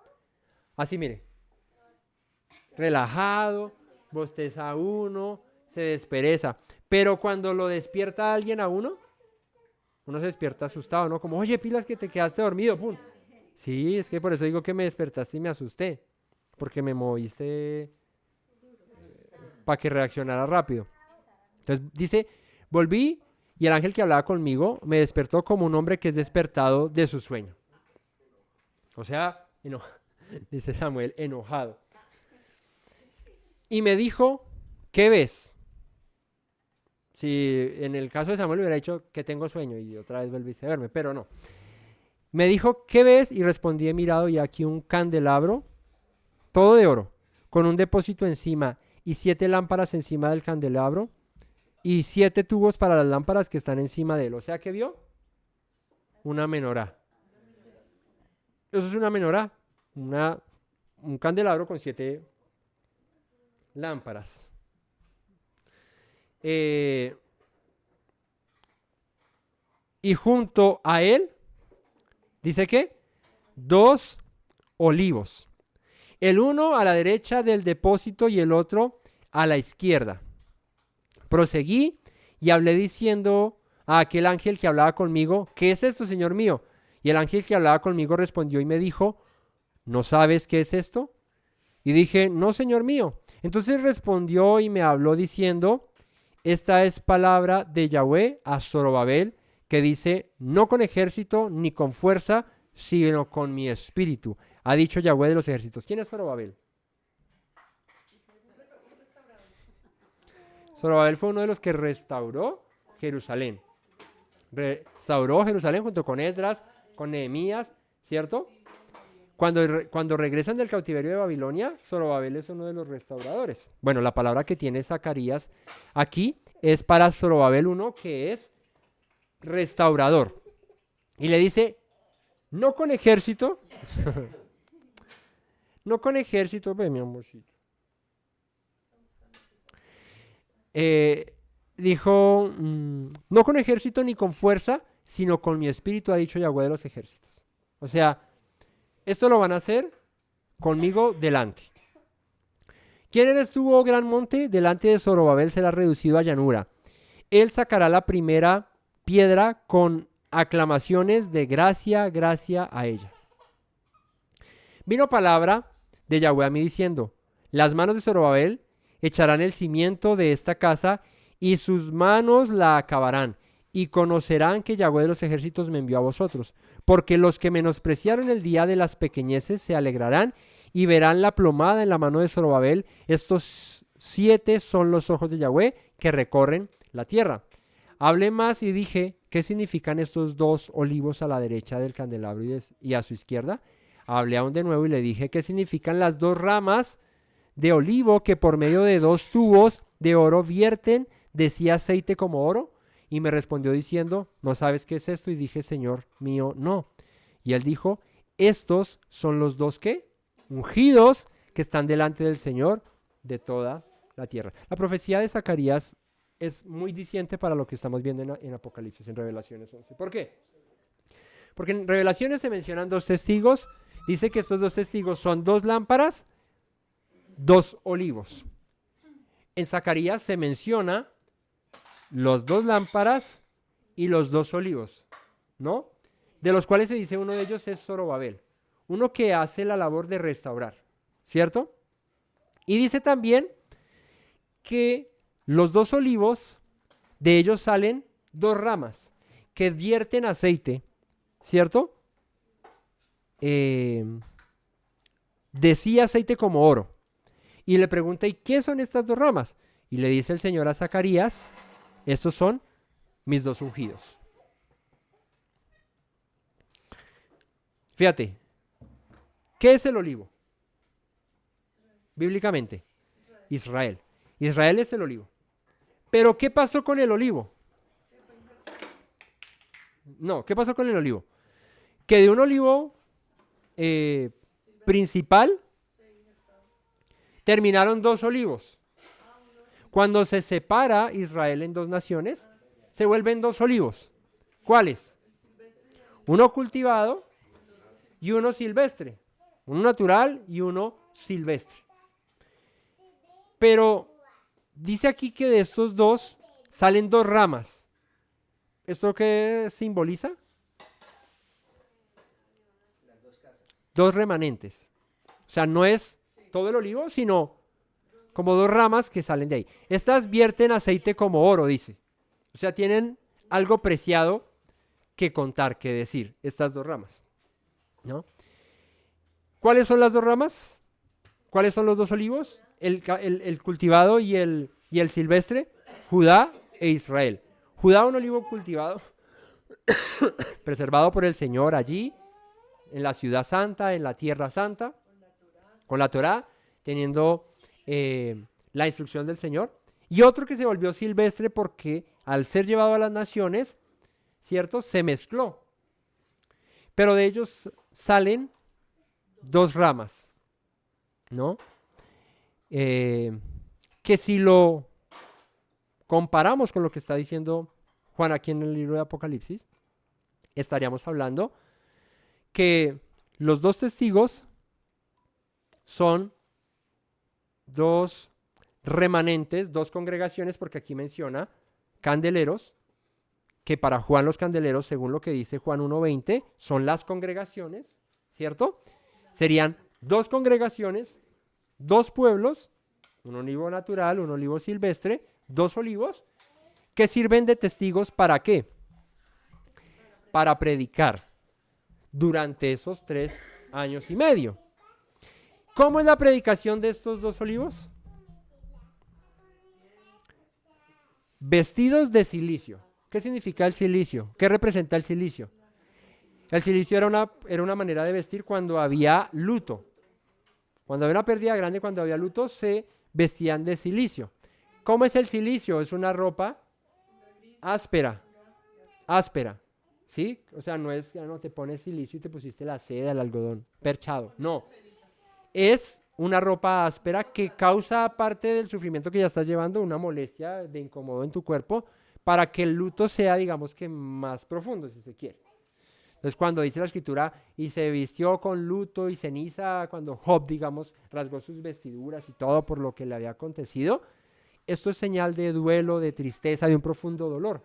así, mire, relajado, bosteza uno, se despereza. Pero cuando lo despierta alguien a uno se despierta asustado, ¿no? Como, oye, pilas que te quedaste dormido, pum. Sí, es que por eso digo que me despertaste y me asusté, porque me moviste para que reaccionara rápido. Entonces dice, volví y el ángel que hablaba conmigo me despertó como un hombre que es despertado de su sueño. O sea, dice Samuel, enojado. Y me dijo, ¿qué ves? Si en el caso de Samuel hubiera dicho que tengo sueño y otra vez volviste a verme, pero no. Me dijo, ¿qué ves? Y respondí, he mirado y aquí un candelabro, todo de oro, con un depósito encima y 7 lámparas encima del candelabro y 7 tubos para las lámparas que están encima de él. O sea, ¿qué vio? Una menorá. Eso es una menorá, un candelabro con 7 lámparas. Y junto a él, dice que 2 olivos. El uno a la derecha del depósito y el otro a la izquierda. Proseguí y hablé diciendo a aquel ángel que hablaba conmigo, ¿qué es esto, Señor mío? Y el ángel que hablaba conmigo respondió y me dijo, ¿no sabes qué es esto? Y dije, no, Señor mío. Entonces respondió y me habló diciendo, esta es palabra de Yahweh a Zorobabel, que dice, no con ejército ni con fuerza, sino con mi espíritu. Ha dicho Yahweh de los ejércitos. ¿Quién es Zorobabel? Zorobabel fue uno de los que restauró Jerusalén. Restauró Jerusalén junto con Esdras, con Nehemías, ¿cierto? Cuando regresan del cautiverio de Babilonia, Zorobabel es uno de los restauradores. Bueno, la palabra que tiene Zacarías aquí es para Zorobabel 1, que es restaurador. Y le dice, no con ejército, no con ejército, ve mi amorcito. Dijo, no con ejército ni con fuerza, sino con mi espíritu, ha dicho Yahweh de los ejércitos. O sea, esto lo van a hacer conmigo delante. ¿Quién eres tú, oh gran monte? Delante de Zorobabel será reducido a llanura. Él sacará la primera piedra con aclamaciones de gracia, gracia a ella. Vino palabra de Yahweh a mí diciendo, las manos de Zorobabel echarán el cimiento de esta casa y sus manos la acabarán y conocerán que Yahweh de los ejércitos me envió a vosotros, porque los que menospreciaron el día de las pequeñeces se alegrarán y verán la plomada en la mano de Zorobabel. Estos 7 son los ojos de Yahweh que recorren la tierra. Hablé más y dije, ¿qué significan estos dos olivos a la derecha del candelabro y a su izquierda? Hablé aún de nuevo y le dije, ¿qué significan las dos ramas de olivo que por medio de dos tubos de oro vierten de sí aceite como oro? Y me respondió diciendo, ¿no sabes qué es esto? Y dije, Señor mío, no. Y él dijo, estos son los dos ¿qué? Ungidos que están delante del Señor de toda la tierra. La profecía de Zacarías es muy diciente para lo que estamos viendo en Apocalipsis, en Revelaciones 11. ¿Por qué? Porque en Revelaciones se mencionan dos testigos. Dice que estos dos testigos son dos lámparas, dos olivos. En Zacarías se menciona los dos lámparas y los dos olivos, ¿no? De los cuales se dice uno de ellos es Zorobabel, uno que hace la labor de restaurar, ¿cierto? Y dice también que los dos olivos, de ellos salen dos ramas que vierten aceite, ¿cierto? Decía aceite como oro. Y le pregunta, ¿y qué son estas dos ramas? Y le dice el Señor a Zacarías, estos son mis dos ungidos. Fíjate, ¿qué es el olivo? Bíblicamente, Israel. Israel es el olivo. Pero ¿qué pasó con el olivo? No, ¿qué pasó con el olivo? Que de un olivo principal terminaron dos olivos. Cuando se separa Israel en dos naciones, se vuelven dos olivos. ¿Cuáles? Uno cultivado y uno silvestre. Uno natural y uno silvestre. Pero dice aquí que de estos dos salen dos ramas. ¿Esto qué simboliza? Dos remanentes. O sea, no es todo el olivo, sino como dos ramas que salen de ahí. Estas vierten aceite como oro, dice. O sea, tienen algo preciado que contar, que decir, estas dos ramas, ¿no? ¿Cuáles son las dos ramas? ¿Cuáles son los dos olivos? El cultivado y el silvestre, Judá e Israel. Judá, un olivo cultivado, preservado por el Señor allí, en la ciudad santa, en la tierra santa, con la Torá, teniendo la instrucción del Señor. Y otro que se volvió silvestre porque al ser llevado a las naciones, ¿cierto? Se mezcló. Pero de ellos salen dos ramas, ¿no? Que si lo comparamos con lo que está diciendo Juan aquí en el libro de Apocalipsis, estaríamos hablando que los dos testigos son dos remanentes, dos congregaciones, porque aquí menciona candeleros, que para Juan los candeleros, según lo que dice Juan 1:20, son las congregaciones, ¿cierto? Serían dos congregaciones, dos pueblos, un olivo natural, un olivo silvestre, dos olivos, que sirven de testigos ¿para qué? Para predicar durante esos 3 años y medio. ¿Cómo es la predicación de estos dos olivos? Vestidos de cilicio. ¿Qué significa el cilicio? ¿Qué representa el cilicio? El cilicio era una manera de vestir cuando había luto. Cuando había una pérdida grande, cuando había luto, se vestían de cilicio. ¿Cómo es el cilicio? Es una ropa áspera, ¿sí? O sea, no es, ya no te pones silicio y te pusiste la seda, el algodón, perchado, no. Es una ropa áspera que causa, aparte del sufrimiento que ya estás llevando, una molestia de incómodo en tu cuerpo, para que el luto sea, digamos que más profundo, si se quiere. Entonces, cuando dice la escritura, y se vistió con luto y ceniza, cuando Job, digamos, rasgó sus vestiduras y todo por lo que le había acontecido, esto es señal de duelo, de tristeza, de un profundo dolor.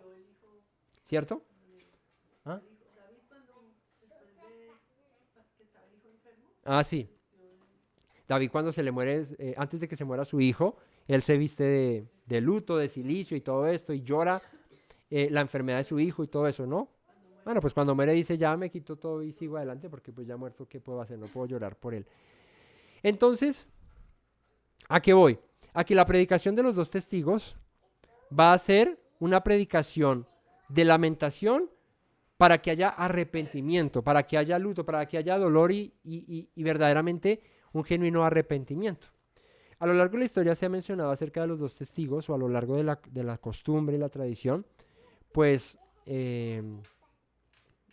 ¿Cierto? ¿Ah? Ah, sí. David cuando se le muere, antes de que se muera su hijo, él se viste de luto, de cilicio y todo esto, y llora la enfermedad de su hijo y todo eso, ¿no? Bueno, pues cuando muere dice, ya me quito todo y sigo adelante, porque pues ya muerto, ¿qué puedo hacer? No puedo llorar por él. Entonces, ¿a qué voy? Aquí la predicación de los dos testigos va a ser una predicación de lamentación para que haya arrepentimiento, para que haya luto, para que haya dolor y verdaderamente un genuino arrepentimiento. A lo largo de la historia se ha mencionado acerca de los dos testigos, o a lo largo de la costumbre y la tradición, pues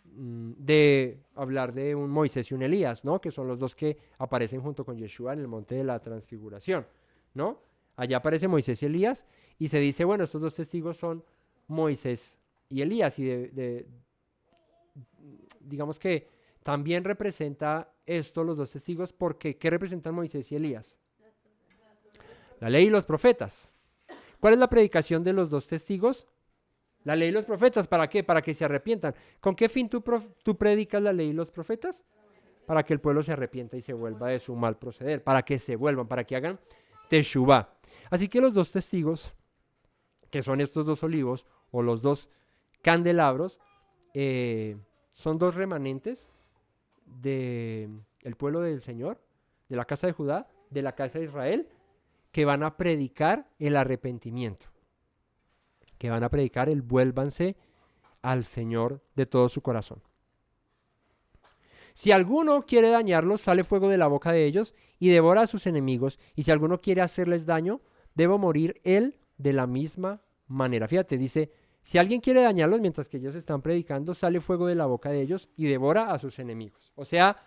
de hablar de un Moisés y un Elías, ¿no? Que son los dos que aparecen junto con Yeshua en el monte de la transfiguración, ¿no? Allá aparece Moisés y Elías y se dice, bueno, estos dos testigos son Moisés y Elías, y digamos que también representa esto los dos testigos, porque ¿qué representan Moisés y Elías? La ley y los profetas. ¿Cuál es la predicación de los dos testigos? La ley y los profetas. ¿Para qué? Para que se arrepientan. ¿Con qué fin tú predicas la ley y los profetas? Para que el pueblo se arrepienta y se vuelva de su mal proceder, para que se vuelvan, para que hagan teshuvá. Así que los dos testigos, que son estos dos olivos o los dos candelabros, son dos remanentes del pueblo del Señor, de la casa de Judá, de la casa de Israel, que van a predicar el arrepentimiento, que van a predicar el vuélvanse al Señor de todo su corazón. Si alguno quiere dañarlos, sale fuego de la boca de ellos y devora a sus enemigos, y si alguno quiere hacerles daño, debe morir él de la misma manera. Fíjate, dice, si alguien quiere dañarlos mientras que ellos están predicando, sale fuego de la boca de ellos y devora a sus enemigos. O sea,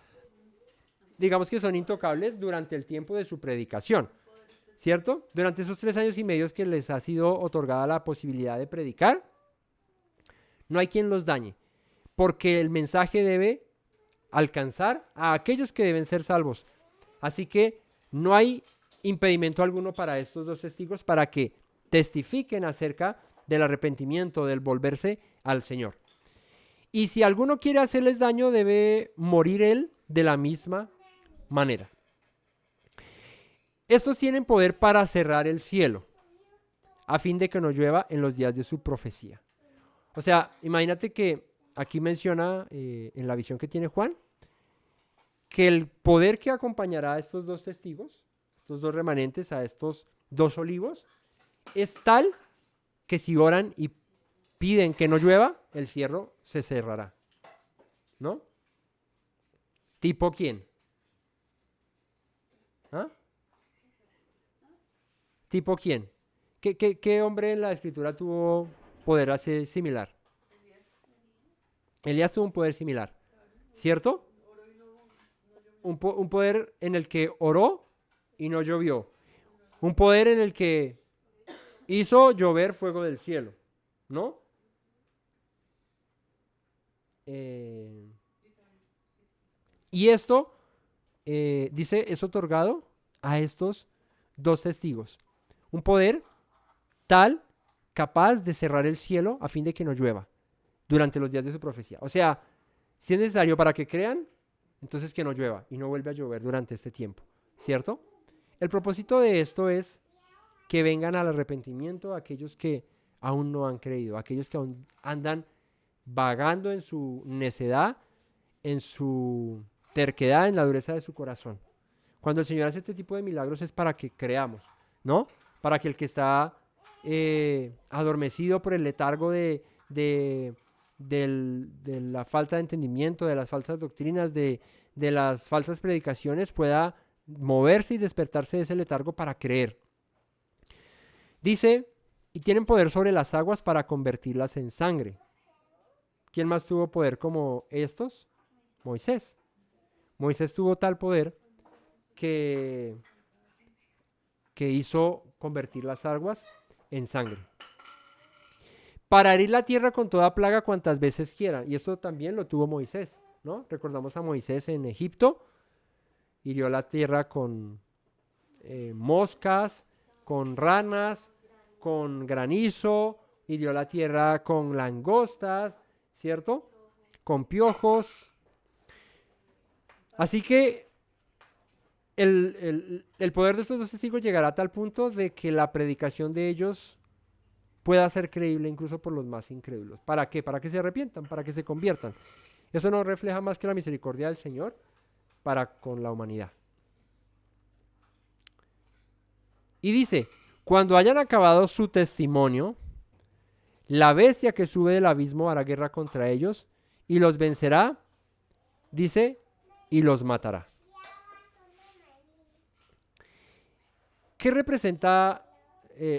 digamos que son intocables durante el tiempo de su predicación, ¿cierto? Durante esos 3 años y medio que les ha sido otorgada la posibilidad de predicar, no hay quien los dañe, porque el mensaje debe alcanzar a aquellos que deben ser salvos. Así que no hay impedimento alguno para estos dos testigos para que testifiquen acerca del arrepentimiento, del volverse al Señor. Y si alguno quiere hacerles daño, debe morir él de la misma manera. Estos tienen poder para cerrar el cielo, a fin de que no llueva en los días de su profecía. O sea, imagínate que aquí menciona en la visión que tiene Juan, que el poder que acompañará a estos dos testigos, estos dos remanentes, a estos dos olivos, es tal que si oran y piden que no llueva, el cielo se cerrará. ¿No? ¿Tipo quién? ¿Ah? ¿Tipo quién? ¿Qué hombre en la escritura tuvo poder así similar? Elías tuvo un poder similar, ¿cierto? Un poder en el que oró y no llovió. Un poder en el que hizo llover fuego del cielo, ¿no? Y esto, dice, es otorgado a estos dos testigos. Un poder tal, capaz de cerrar el cielo a fin de que no llueva durante los días de su profecía. O sea, si es necesario para que crean, entonces que no llueva y no vuelve a llover durante este tiempo, ¿cierto? El propósito de esto es que vengan al arrepentimiento aquellos que aún no han creído, aquellos que aún andan vagando en su necedad, en su terquedad, en la dureza de su corazón. Cuando el Señor hace este tipo de milagros es para que creamos, ¿no? Para que el que está adormecido por el letargo de la falta de entendimiento, de las falsas doctrinas, de las falsas predicaciones, pueda moverse y despertarse de ese letargo para creer. Dice, y tienen poder sobre las aguas para convertirlas en sangre. ¿Quién más tuvo poder como estos? Moisés. Moisés tuvo tal poder que hizo convertir las aguas en sangre. Para herir la tierra con toda plaga cuantas veces quiera. Y esto también lo tuvo Moisés, ¿no? Recordamos a Moisés en Egipto. Hirió la tierra con moscas, con ranas, con granizo. Hirió la tierra con langostas, ¿cierto? Con piojos. Así que el poder de estos dos testigos llegará a tal punto de que la predicación de ellos pueda ser creíble incluso por los más incrédulos. ¿Para qué? Para que se arrepientan, para que se conviertan. Eso no refleja más que la misericordia del Señor para con la humanidad. Y dice, Cuando hayan acabado su testimonio, la bestia que sube del abismo hará guerra contra ellos y los vencerá, dice, y los matará. ¿Qué representa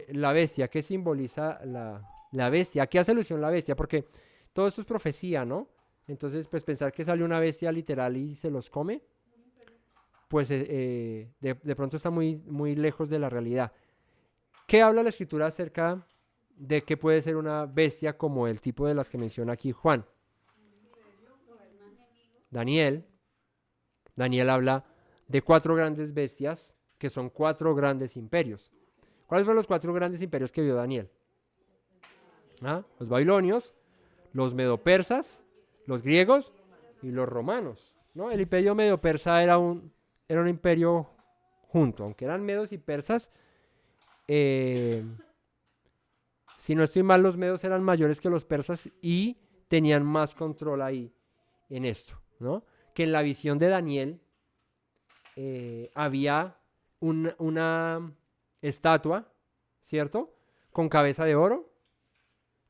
la bestia? ¿Qué simboliza la bestia? ¿A qué hace alusión la bestia? Porque todo esto es profecía, ¿no? Entonces, pues pensar que sale una bestia literal y se los come, pues de pronto está muy, muy lejos de la realidad. ¿Qué habla la Escritura acerca de qué puede ser una bestia como el tipo de las que menciona aquí Juan? Daniel habla de 4 grandes bestias que son 4 grandes imperios. ¿Cuáles fueron los 4 grandes imperios que vio Daniel? Los babilonios, los medopersas, los griegos y los romanos, ¿no? El imperio medo-persa era un imperio junto, aunque eran medos y persas. Si no estoy mal, los medos eran mayores que los persas y tenían más control ahí en esto, ¿no? Que en la visión de Daniel había una estatua, ¿cierto? Con cabeza de oro,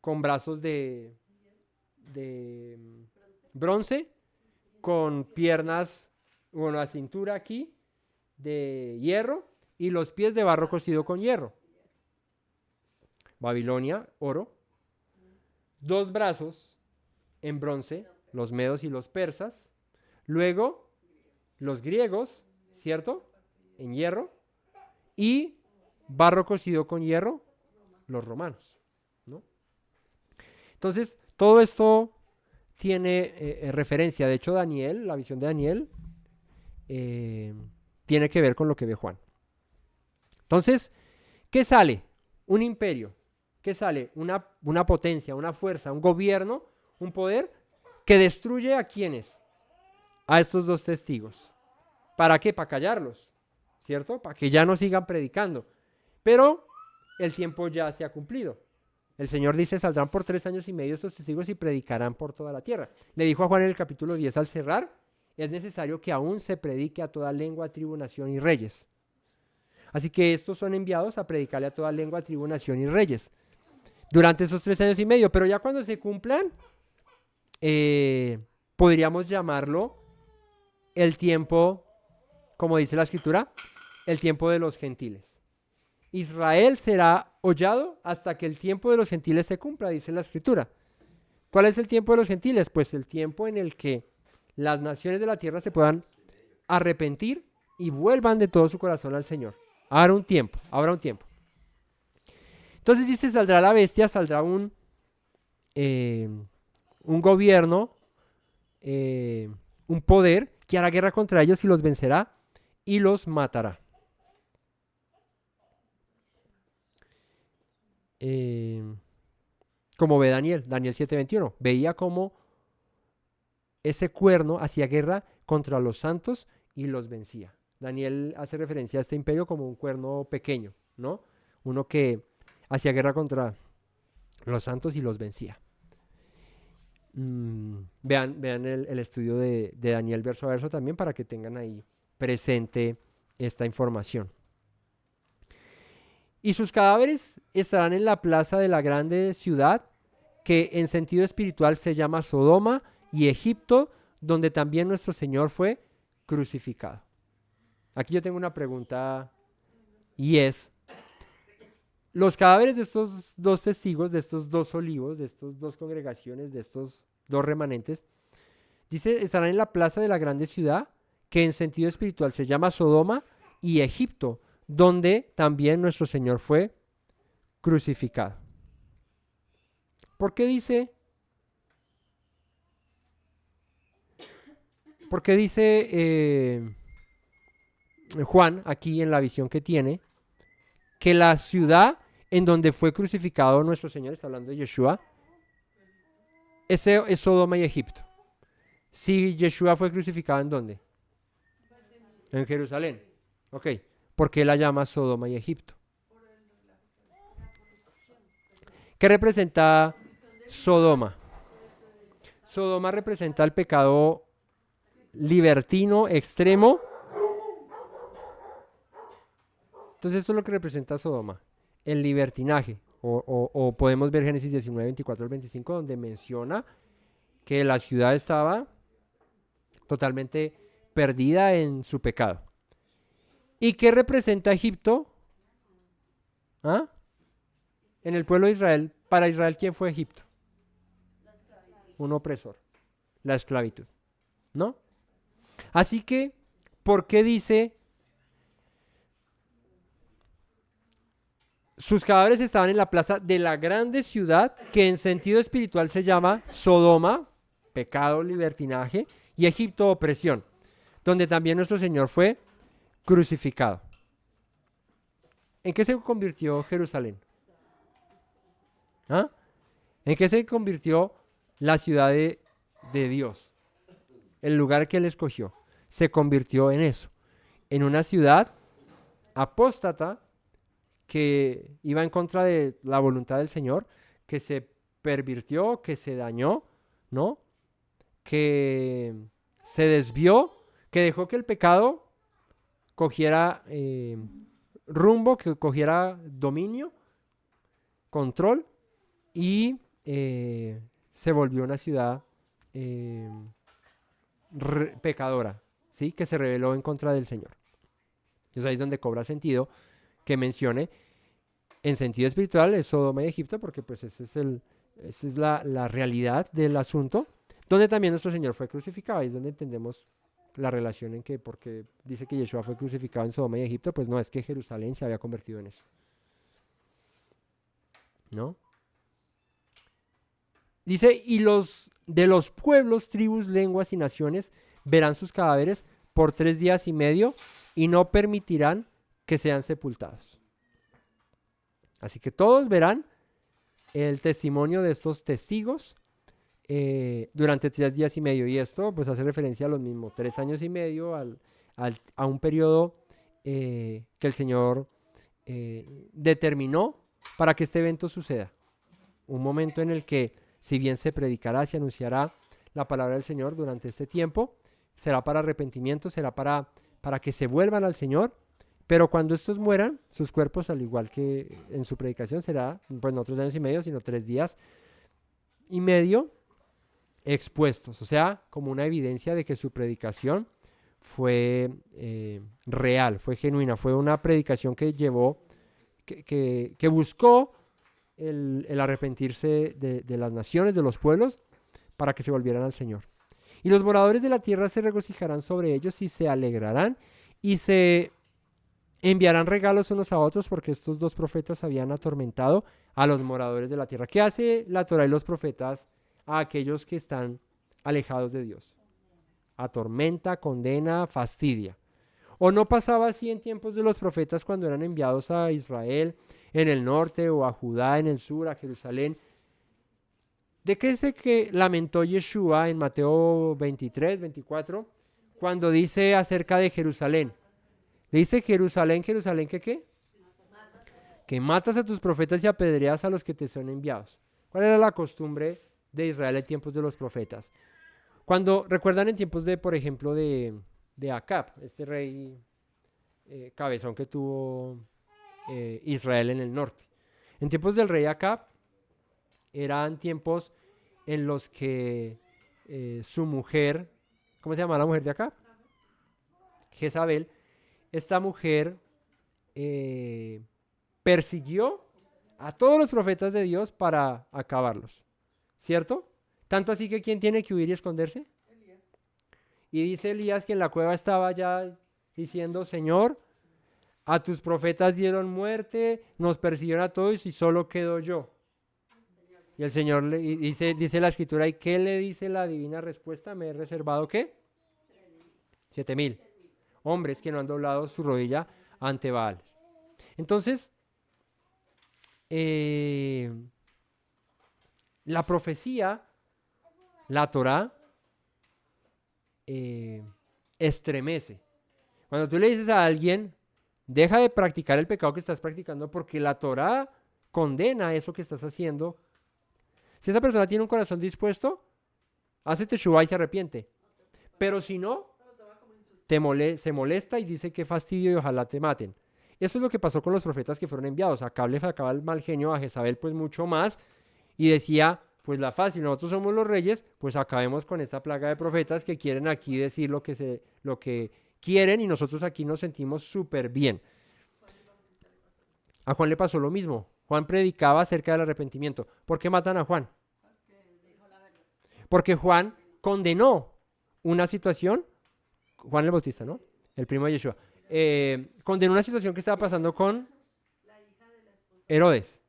con brazos de bronce, con piernas, bueno, la cintura aquí de hierro y los pies de barro cocido con hierro. Babilonia, oro. 2 brazos en bronce, los medos y los persas. Luego, los griegos, ¿cierto? En hierro. Y barro cocido con hierro, los romanos, ¿no? Entonces, todo esto tiene referencia. De hecho, Daniel, la visión de Daniel, tiene que ver con lo que ve Juan. Entonces, ¿qué sale? Un imperio. ¿Qué sale? Una potencia, una fuerza, un gobierno, un poder que destruye ¿a quiénes? A estos 2 testigos. ¿Para qué? Para callarlos, ¿cierto? Para que ya no sigan predicando. Pero el tiempo ya se ha cumplido. El Señor dice, saldrán por 3 años y medio estos testigos y predicarán por toda la tierra. Le dijo a Juan en el capítulo 10 al cerrar, es necesario que aún se predique a toda lengua, tribu, nación y reyes. Así que estos son enviados a predicarle a toda lengua, tribu, nación y reyes. Durante esos 3 años y medio, pero ya cuando se cumplan, podríamos llamarlo el tiempo, como dice la Escritura, el tiempo de los gentiles. Israel será hollado hasta que el tiempo de los gentiles se cumpla, dice la Escritura. ¿Cuál es el tiempo de los gentiles? Pues el tiempo en el que las naciones de la tierra se puedan arrepentir y vuelvan de todo su corazón al Señor. Habrá un tiempo. Entonces dice, saldrá la bestia, saldrá un gobierno, un poder que hará guerra contra ellos y los vencerá y los matará. Como ve Daniel 7:21, veía como ese cuerno hacía guerra contra los santos y los vencía. Daniel hace referencia a este imperio como un cuerno pequeño, ¿no? Uno que hacía guerra contra los santos y los vencía. Vean el estudio de Daniel verso a verso también para que tengan ahí presente esta información. Y sus cadáveres estarán en la plaza de la grande ciudad, que en sentido espiritual se llama Sodoma y Egipto, donde también nuestro Señor fue crucificado. Aquí yo tengo una pregunta y es, los cadáveres de estos 2 testigos, de estos 2 olivos, de estas 2 congregaciones, de estos 2 remanentes, dice, estarán en la plaza de la grande ciudad, que en sentido espiritual se llama Sodoma y Egipto, donde también nuestro Señor fue crucificado. ¿Por qué dice Juan, aquí en la visión que tiene, que la ciudad en donde fue crucificado nuestro Señor, está hablando de Yeshua, ese es Sodoma y Egipto? Si Yeshua fue crucificado, ¿en dónde? En Jerusalén. Ok. ¿Por qué la llama Sodoma y Egipto? ¿Qué representa Sodoma? Sodoma representa el pecado libertino, extremo. Entonces eso es lo que representa Sodoma. el libertinaje. O podemos ver Génesis 19, 24 al 25, donde menciona que la ciudad estaba totalmente perdida en su pecado. ¿Y qué representa Egipto? ¿Ah? En el pueblo de Israel, para Israel, ¿quién fue Egipto? Un opresor, la esclavitud, ¿no? Así que, ¿por qué dice? Sus cadáveres estaban en la plaza de la grande ciudad, que en sentido espiritual se llama Sodoma, pecado, libertinaje, y Egipto, opresión, donde también nuestro Señor fue crucificado. ¿En qué se convirtió Jerusalén? ¿Ah? ¿En qué se convirtió la ciudad de Dios? El lugar que Él escogió. Se convirtió en eso. En una ciudad apóstata que iba en contra de la voluntad del Señor, que se pervirtió, que se dañó, ¿no? Que se desvió, que dejó que el pecado cogiera rumbo, que cogiera dominio, control, y se volvió una ciudad pecadora, ¿sí? Que se rebeló en contra del Señor. Entonces ahí es donde cobra sentido que mencione en sentido espiritual es Sodoma y Egipto, porque pues esa es la realidad del asunto, donde también nuestro Señor fue crucificado. Ahí es donde entendemos la relación en que, porque dice que Yeshua fue crucificado en Sodoma y Egipto, pues no, es que Jerusalén se había convertido en eso, ¿no? Dice, y los de los pueblos, tribus, lenguas y naciones verán sus cadáveres por 3 días y medio y no permitirán que sean sepultados. Así que todos verán el testimonio de estos testigos durante 3 días y medio. Y esto pues hace referencia a los mismos 3 años y medio, a un periodo que el Señor determinó para que este evento suceda. Un momento en el que, si bien se predicará, se anunciará la palabra del Señor durante este tiempo, será para arrepentimiento, será para que se vuelvan al Señor. Pero cuando estos mueran, sus cuerpos, al igual que en su predicación, será, pues no 3 años y medio, sino 3 días y medio expuestos. O sea, como una evidencia de que su predicación fue real, fue genuina, fue una predicación que llevó, que buscó el arrepentirse de las naciones, de los pueblos, para que se volvieran al Señor. Y los moradores de la tierra se regocijarán sobre ellos y se alegrarán y se enviarán regalos unos a otros, porque estos 2 profetas habían atormentado a los moradores de la tierra. ¿Qué hace la Torá y los profetas a aquellos que están alejados de Dios? Atormenta, condena, fastidia. ¿O no pasaba así en tiempos de los profetas cuando eran enviados a Israel en el norte, o a Judá en el sur, a Jerusalén? ¿De qué se que lamentó Yeshua en Mateo 23, 24, cuando dice acerca de Jerusalén? Le dice Jerusalén, Jerusalén, ¿que qué? Que matas a tus profetas y apedreas a los que te son enviados. ¿Cuál era la costumbre de Israel en tiempos de los profetas? Cuando, recuerdan en tiempos de, por ejemplo, de Acab, este rey cabezón que tuvo Israel en el norte. En tiempos del rey Acab, eran tiempos en los que su mujer, ¿cómo se llama la mujer de Acab? Jezabel. Esta mujer persiguió a todos los profetas de Dios para acabarlos, ¿cierto? Tanto así que ¿quién tiene que huir y esconderse? Elías. Y dice Elías que en la cueva estaba ya diciendo, Señor, a tus profetas dieron muerte, nos persiguieron a todos y solo quedo yo. Y el Señor le dice la escritura, ¿y qué le dice la divina respuesta? Me he reservado, ¿qué? 7,000 hombres que no han doblado su rodilla ante Baal. Entonces, la profecía, la Torá, estremece. Cuando tú le dices a alguien, deja de practicar el pecado que estás practicando, porque la Torá condena eso que estás haciendo. Si esa persona tiene un corazón dispuesto, hace teshuvá y se arrepiente. Pero si no, se molesta y dice que fastidio y ojalá te maten. eso es lo que pasó con los profetas que fueron enviados. A Acab le sacaba el mal genio, a Jezabel pues mucho más, y decía, pues la fácil, nosotros somos los reyes, pues acabemos con esta plaga de profetas que quieren aquí decir lo que quieren y nosotros aquí nos sentimos súper bien. A Juan le pasó lo mismo. Juan predicaba acerca del arrepentimiento. ¿Por qué matan a Juan? Porque Juan condenó una situación, Juan el Bautista, ¿no? El primo de Yeshua. Condenó una situación que estaba pasando con Herodes.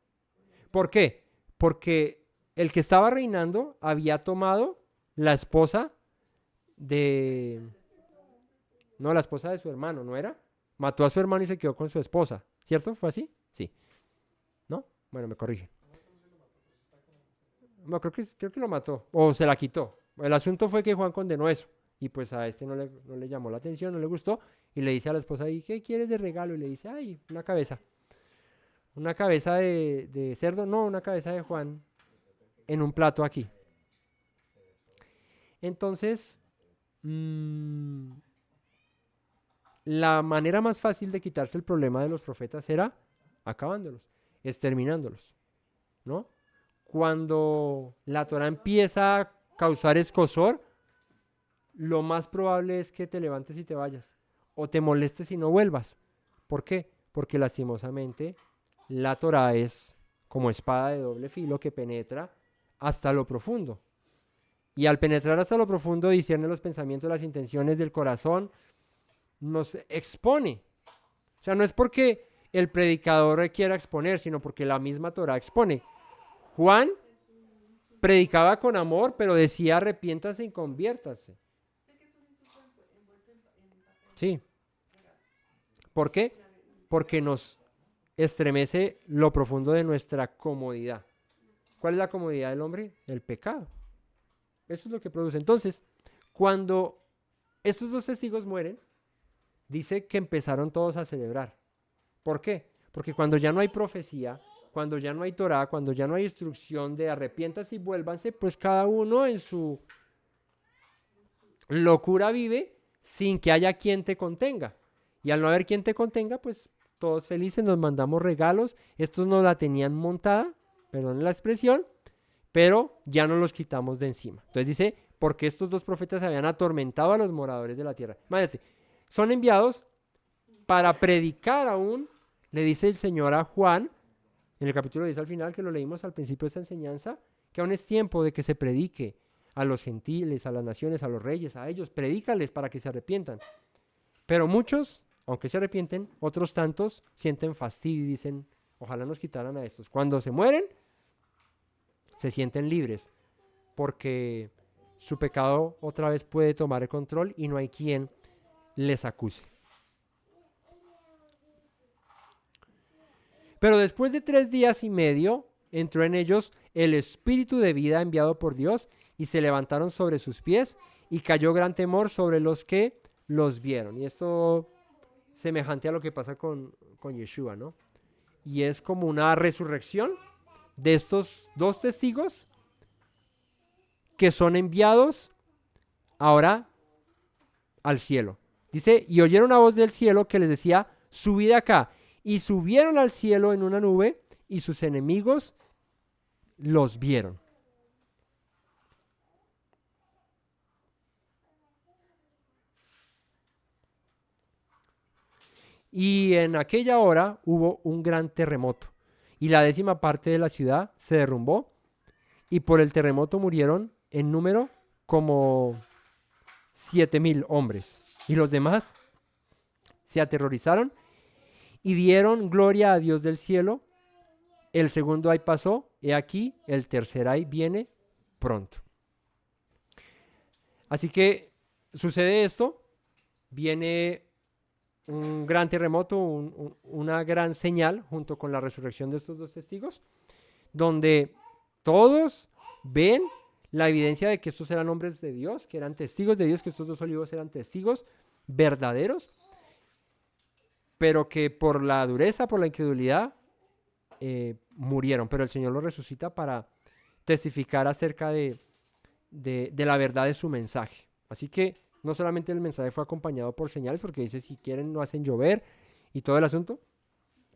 ¿Por qué? Porque el que estaba reinando había tomado la esposa de... No, la esposa de su hermano, ¿no era? Mató a su hermano y se quedó con su esposa. ¿Cierto? ¿Fue así? Sí. ¿No? Bueno, me corrige. No, creo que lo mató. O se la quitó. El asunto fue que Juan condenó eso. Y pues a este no le llamó la atención, no le gustó. Y le dice a la esposa, ¿y qué quieres de regalo? Y le dice, ay, una cabeza. ¿Una cabeza de cerdo? No, una cabeza de Juan en un plato aquí. Entonces, la manera más fácil de quitarse el problema de los profetas era acabándolos, exterminándolos, ¿no? Cuando la Torah empieza a causar escozor, lo más probable es que te levantes y te vayas, o te molestes y no vuelvas. ¿Por qué? Porque lastimosamente la Torah es como espada de doble filo que penetra hasta lo profundo. Y al penetrar hasta lo profundo discierne los pensamientos, las intenciones del corazón, nos expone. O sea, no es porque el predicador quiera exponer, sino porque la misma Torah expone. Juan predicaba con amor, pero decía arrepiéntase y conviértase. Sí. ¿Por qué? Porque nos estremece lo profundo de nuestra comodidad. ¿Cuál es la comodidad del hombre? El pecado. Eso es lo que produce. Entonces, cuando estos dos testigos mueren, dice que empezaron todos a celebrar. ¿Por qué? Porque cuando ya no hay profecía, cuando ya no hay Torah, cuando ya no hay instrucción de arrepiéntanse y vuélvanse, pues cada uno en su locura vive sin que haya quien te contenga. Y al no haber quien te contenga, pues todos felices nos mandamos regalos. Estos nos la tenían montada, perdón la expresión, pero ya no los quitamos de encima. Entonces dice, porque estos dos profetas habían atormentado a los moradores de la tierra. Imagínate, son enviados para predicar aún, le dice el Señor a Juan, en el capítulo 10 al final, que lo leímos al principio de esta enseñanza, que aún es tiempo de que se predique a los gentiles, a las naciones, a los reyes, a ellos, predícales para que se arrepientan. Pero muchos, aunque se arrepienten, otros tantos sienten fastidio y dicen, ojalá nos quitaran a estos. Cuando se mueren, se sienten libres, porque su pecado otra vez puede tomar el control y no hay quien les acuse. Pero después de 3 días y medio, entró en ellos el espíritu de vida enviado por Dios, y se levantaron sobre sus pies, y cayó gran temor sobre los que los vieron. Y esto semejante a lo que pasa con Yeshua, ¿no? Y es como una resurrección de estos dos testigos que son enviados ahora al cielo. Dice, y oyeron una voz del cielo que les decía, subid acá. Y subieron al cielo en una nube, y sus enemigos los vieron. Y en aquella hora hubo un gran terremoto, y la 10ª parte de la ciudad se derrumbó, y por el terremoto murieron en número como 7,000 hombres. Y los demás se aterrorizaron y dieron gloria a Dios del cielo. El segundo ay pasó, he aquí, el tercer ay viene pronto. Así que sucede esto, viene un gran terremoto, una gran señal junto con la resurrección de estos dos testigos, donde todos ven la evidencia de que estos eran hombres de Dios, que eran testigos de Dios, que estos dos olivos eran testigos verdaderos, pero que por la dureza, por la incredulidad, murieron. Pero el Señor los resucita para testificar acerca de la verdad de su mensaje. Así que no solamente el mensaje fue acompañado por señales, porque dice, si quieren no hacen llover y todo el asunto,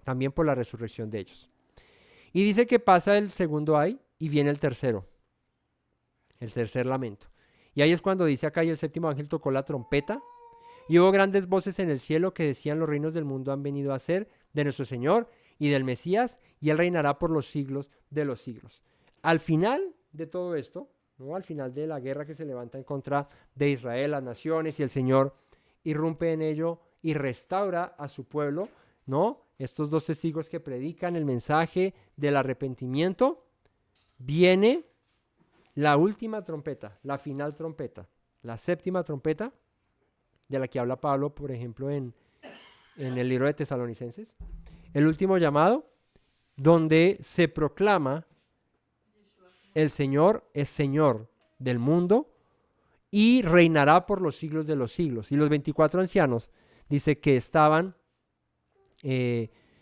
también por la resurrección de ellos. Y dice que pasa el segundo ay y viene el tercer lamento. Y ahí es cuando dice acá, y el séptimo ángel tocó la trompeta, y hubo grandes voces en el cielo que decían: los reinos del mundo han venido a ser de nuestro Señor y del Mesías, y Él reinará por los siglos de los siglos. Al final de todo esto, ¿no? Al final de la guerra que se levanta en contra de Israel, las naciones, y el Señor irrumpe en ello y restaura a su pueblo, ¿no? Estos dos testigos que predican el mensaje del arrepentimiento, viene la última trompeta, la final trompeta, la séptima trompeta, de la que habla Pablo, por ejemplo, en el libro de Tesalonicenses. El último llamado, donde se proclama: el Señor es Señor del mundo y reinará por los siglos de los siglos. Y los 24 ancianos, dice que estaban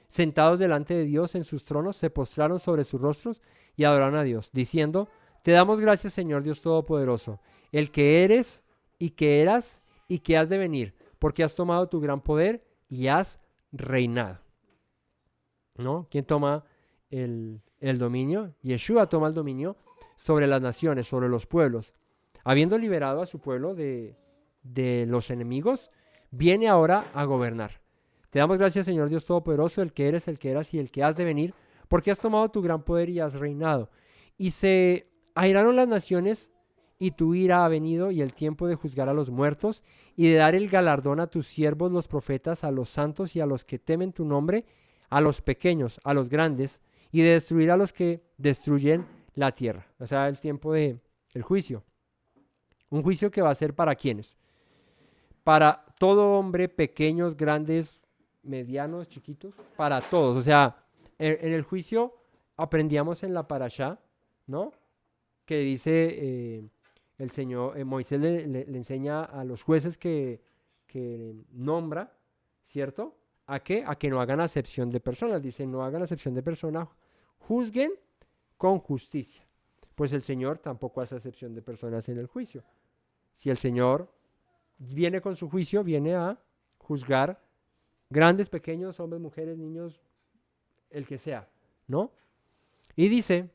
sentados delante de Dios en sus tronos, se postraron sobre sus rostros y adoraron a Dios, diciendo: te damos gracias, Señor Dios Todopoderoso, el que eres y que eras y que has de venir, porque has tomado tu gran poder y has reinado. ¿No? ¿Quién toma el dominio? Yeshua toma el dominio sobre las naciones, sobre los pueblos. Habiendo liberado a su pueblo de los enemigos, viene ahora a gobernar. Te damos gracias, Señor Dios Todopoderoso, el que eres, el que eras y el que has de venir, porque has tomado tu gran poder y has reinado. Y se airaron las naciones, y tu ira ha venido, y el tiempo de juzgar a los muertos, y de dar el galardón a tus siervos los profetas, a los santos y a los que temen tu nombre, a los pequeños, a los grandes, y de destruir a los que destruyen la tierra. O sea, el tiempo del juicio. Un juicio que va a ser ¿para quiénes? Para todo hombre, pequeños, grandes, medianos, chiquitos, para todos. O sea, en el juicio aprendíamos en la parashá, ¿no? Que dice el Señor, Moisés le enseña a los jueces que nombra, ¿cierto? ¿A qué? A que no hagan acepción de personas. Dice: no hagan acepción de personas, juzguen con justicia. Pues el Señor tampoco hace acepción de personas en el juicio. Si el Señor viene con su juicio, viene a juzgar grandes, pequeños, hombres, mujeres, niños, el que sea, ¿no? Y dice: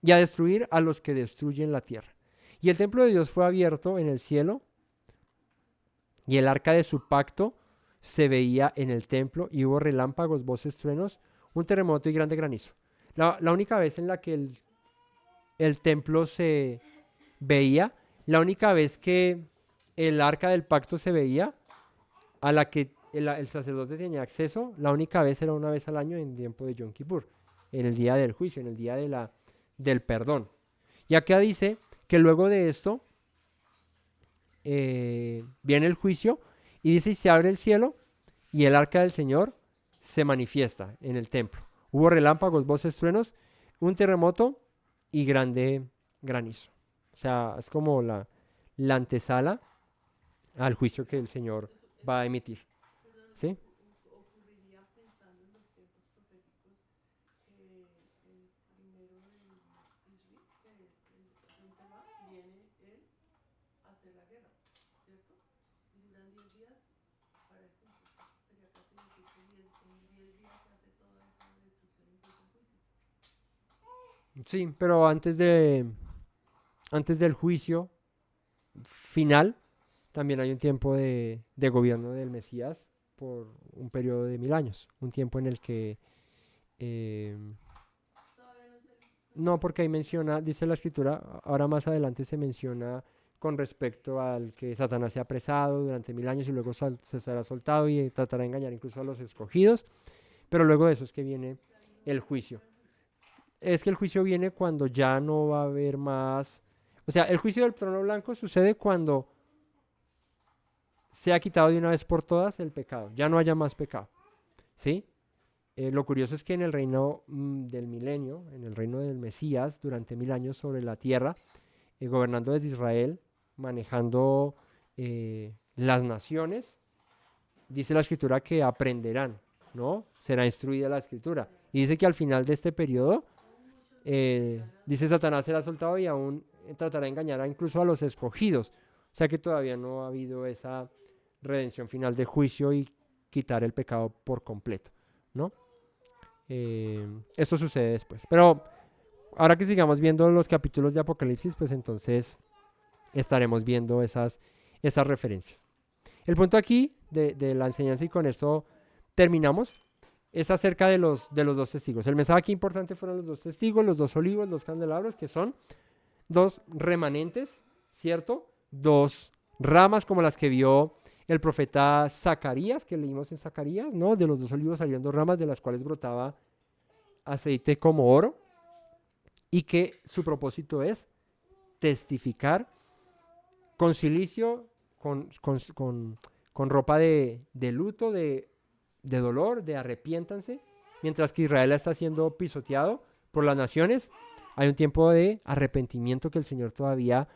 y a destruir a los que destruyen la tierra. Y el templo de Dios fue abierto en el cielo, y el arca de su pacto se veía en el templo, y hubo relámpagos, voces, truenos, un terremoto y grande granizo. La única vez en la que el templo se veía, la única vez que el arca del pacto se veía, a la que el sacerdote tenía acceso, la única vez era una vez al año en tiempo de Yom Kippur, en el día del juicio, en el día del perdón. Y acá dice que luego de esto viene el juicio, y dice: y se abre el cielo, y el arca del Señor se manifiesta en el templo. Hubo relámpagos, voces, truenos, un terremoto y grande granizo. O sea, es como la antesala al juicio que el Señor va a emitir. ¿Sí? Ocurriría pensando en los tiempos proféticos, el primero de Tishri, que es el tema, viene él a hacer la guerra, ¿cierto? Y duran 10 días para el juicio. Sería casi decir que en 10 días se hace toda esa destrucción, incluso el juicio. Sí, pero antes del juicio final, también hay un tiempo de gobierno del Mesías por un periodo de 1000 años. Un tiempo en el que... Todavía no es el... no, porque ahí menciona, dice la escritura, ahora más adelante se menciona con respecto al que Satanás sea apresado durante 1000 años y luego se será soltado y tratará de engañar incluso a los escogidos. Pero luego de eso es que viene el juicio. Es que el juicio viene cuando ya no va a haber más... O sea, el juicio del trono blanco sucede cuando se ha quitado de una vez por todas el pecado. Ya no haya más pecado. ¿Sí? Lo curioso es que en el reino del milenio, en el reino del Mesías, durante 1000 años sobre la tierra, gobernando desde Israel, manejando las naciones, dice la escritura que aprenderán, ¿no? Será instruida la escritura. Y dice que al final de este periodo, dice Satanás será soltado y aún tratará de engañar incluso a los escogidos. O sea que todavía no ha habido esa redención final de juicio y quitar el pecado por completo, ¿no? Eso sucede después. Pero ahora que sigamos viendo los capítulos de Apocalipsis, pues entonces estaremos viendo esas referencias. El punto aquí de la enseñanza, y con esto terminamos, es acerca de los dos testigos. El mensaje aquí importante fueron los dos testigos, los dos olivos, los candelabros, que son dos remanentes, ¿cierto? Dos ramas como las que vio el profeta Zacarías, que leímos en Zacarías, ¿no? De los dos olivos salían dos ramas de las cuales brotaba aceite como oro, y que su propósito es testificar con cilicio, con ropa de luto, de dolor, de arrepiéntanse, mientras que Israel está siendo pisoteado por las naciones. Hay un tiempo de arrepentimiento que el Señor todavía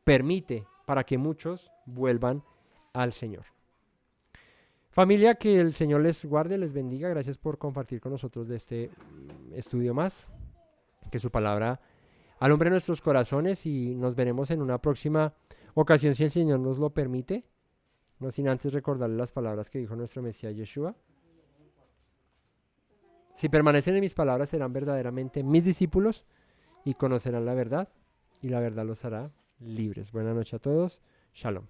permite para que muchos vuelvan al Señor. Familia, que el Señor les guarde, les bendiga. Gracias por compartir con nosotros de este estudio más. Que su palabra alumbre nuestros corazones, y nos veremos en una próxima ocasión si el Señor nos lo permite. No sin antes recordarles las palabras que dijo nuestro Mesías Yeshua. Si permanecen en mis palabras, serán verdaderamente mis discípulos y conocerán la verdad, y la verdad los hará libres. Buenas noches a todos. Shalom.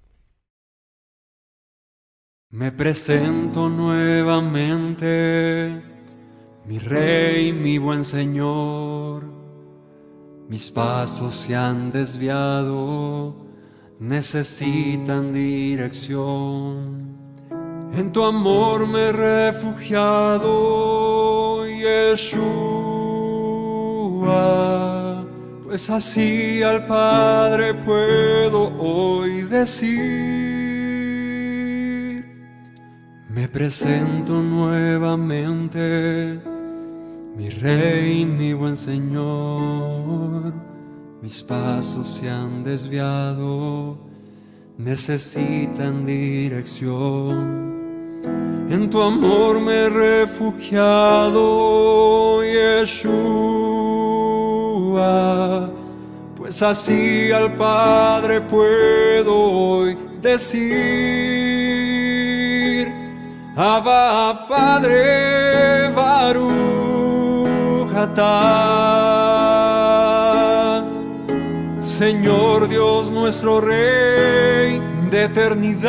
Me presento nuevamente, mi Rey, mi buen Señor. Mis pasos se han desviado, necesitan dirección. En tu amor me he refugiado, Yeshua, pues así al Padre puedo hoy decir. Me presento nuevamente, mi Rey, mi buen Señor. Mis pasos se han desviado, necesitan dirección. En tu amor me he refugiado, Yeshua, pues así al Padre puedo hoy decir. Abba, Padre, Baruch atah, Señor Dios nuestro Rey de eternidad.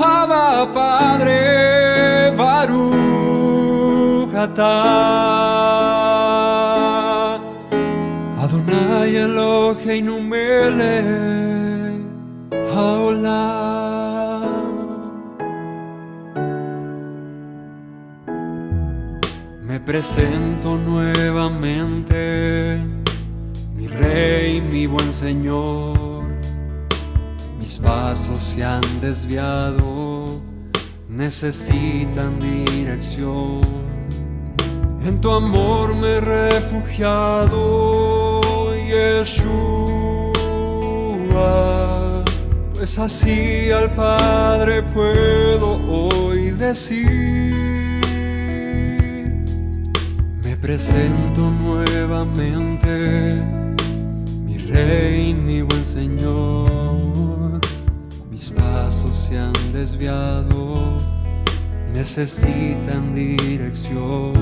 Abba, Padre, Baruch atah, Adonai Eloheinu melech haolam. Me presento nuevamente, mi Rey, mi buen Señor. Mis pasos se han desviado, necesitan dirección. En tu amor me he refugiado, Yeshua, pues así al Padre puedo hoy decir. Me presento nuevamente, mi Rey, mi buen Señor. Mis pasos se han desviado, necesitan dirección.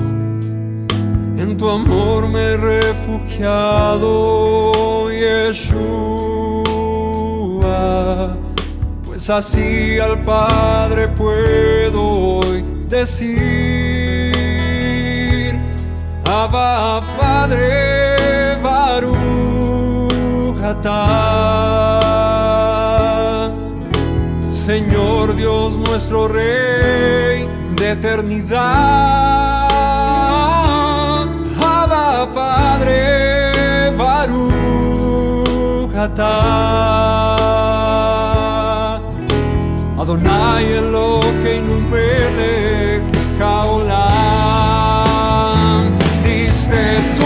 En tu amor me he refugiado, Yeshua, pues así al Padre puedo hoy decir. Abba, Padre, Baruch atah, Señor Dios nuestro Rey de eternidad. Abba, Padre, Baruch atah, Adonai Eloheinu melech haolam. Diste tú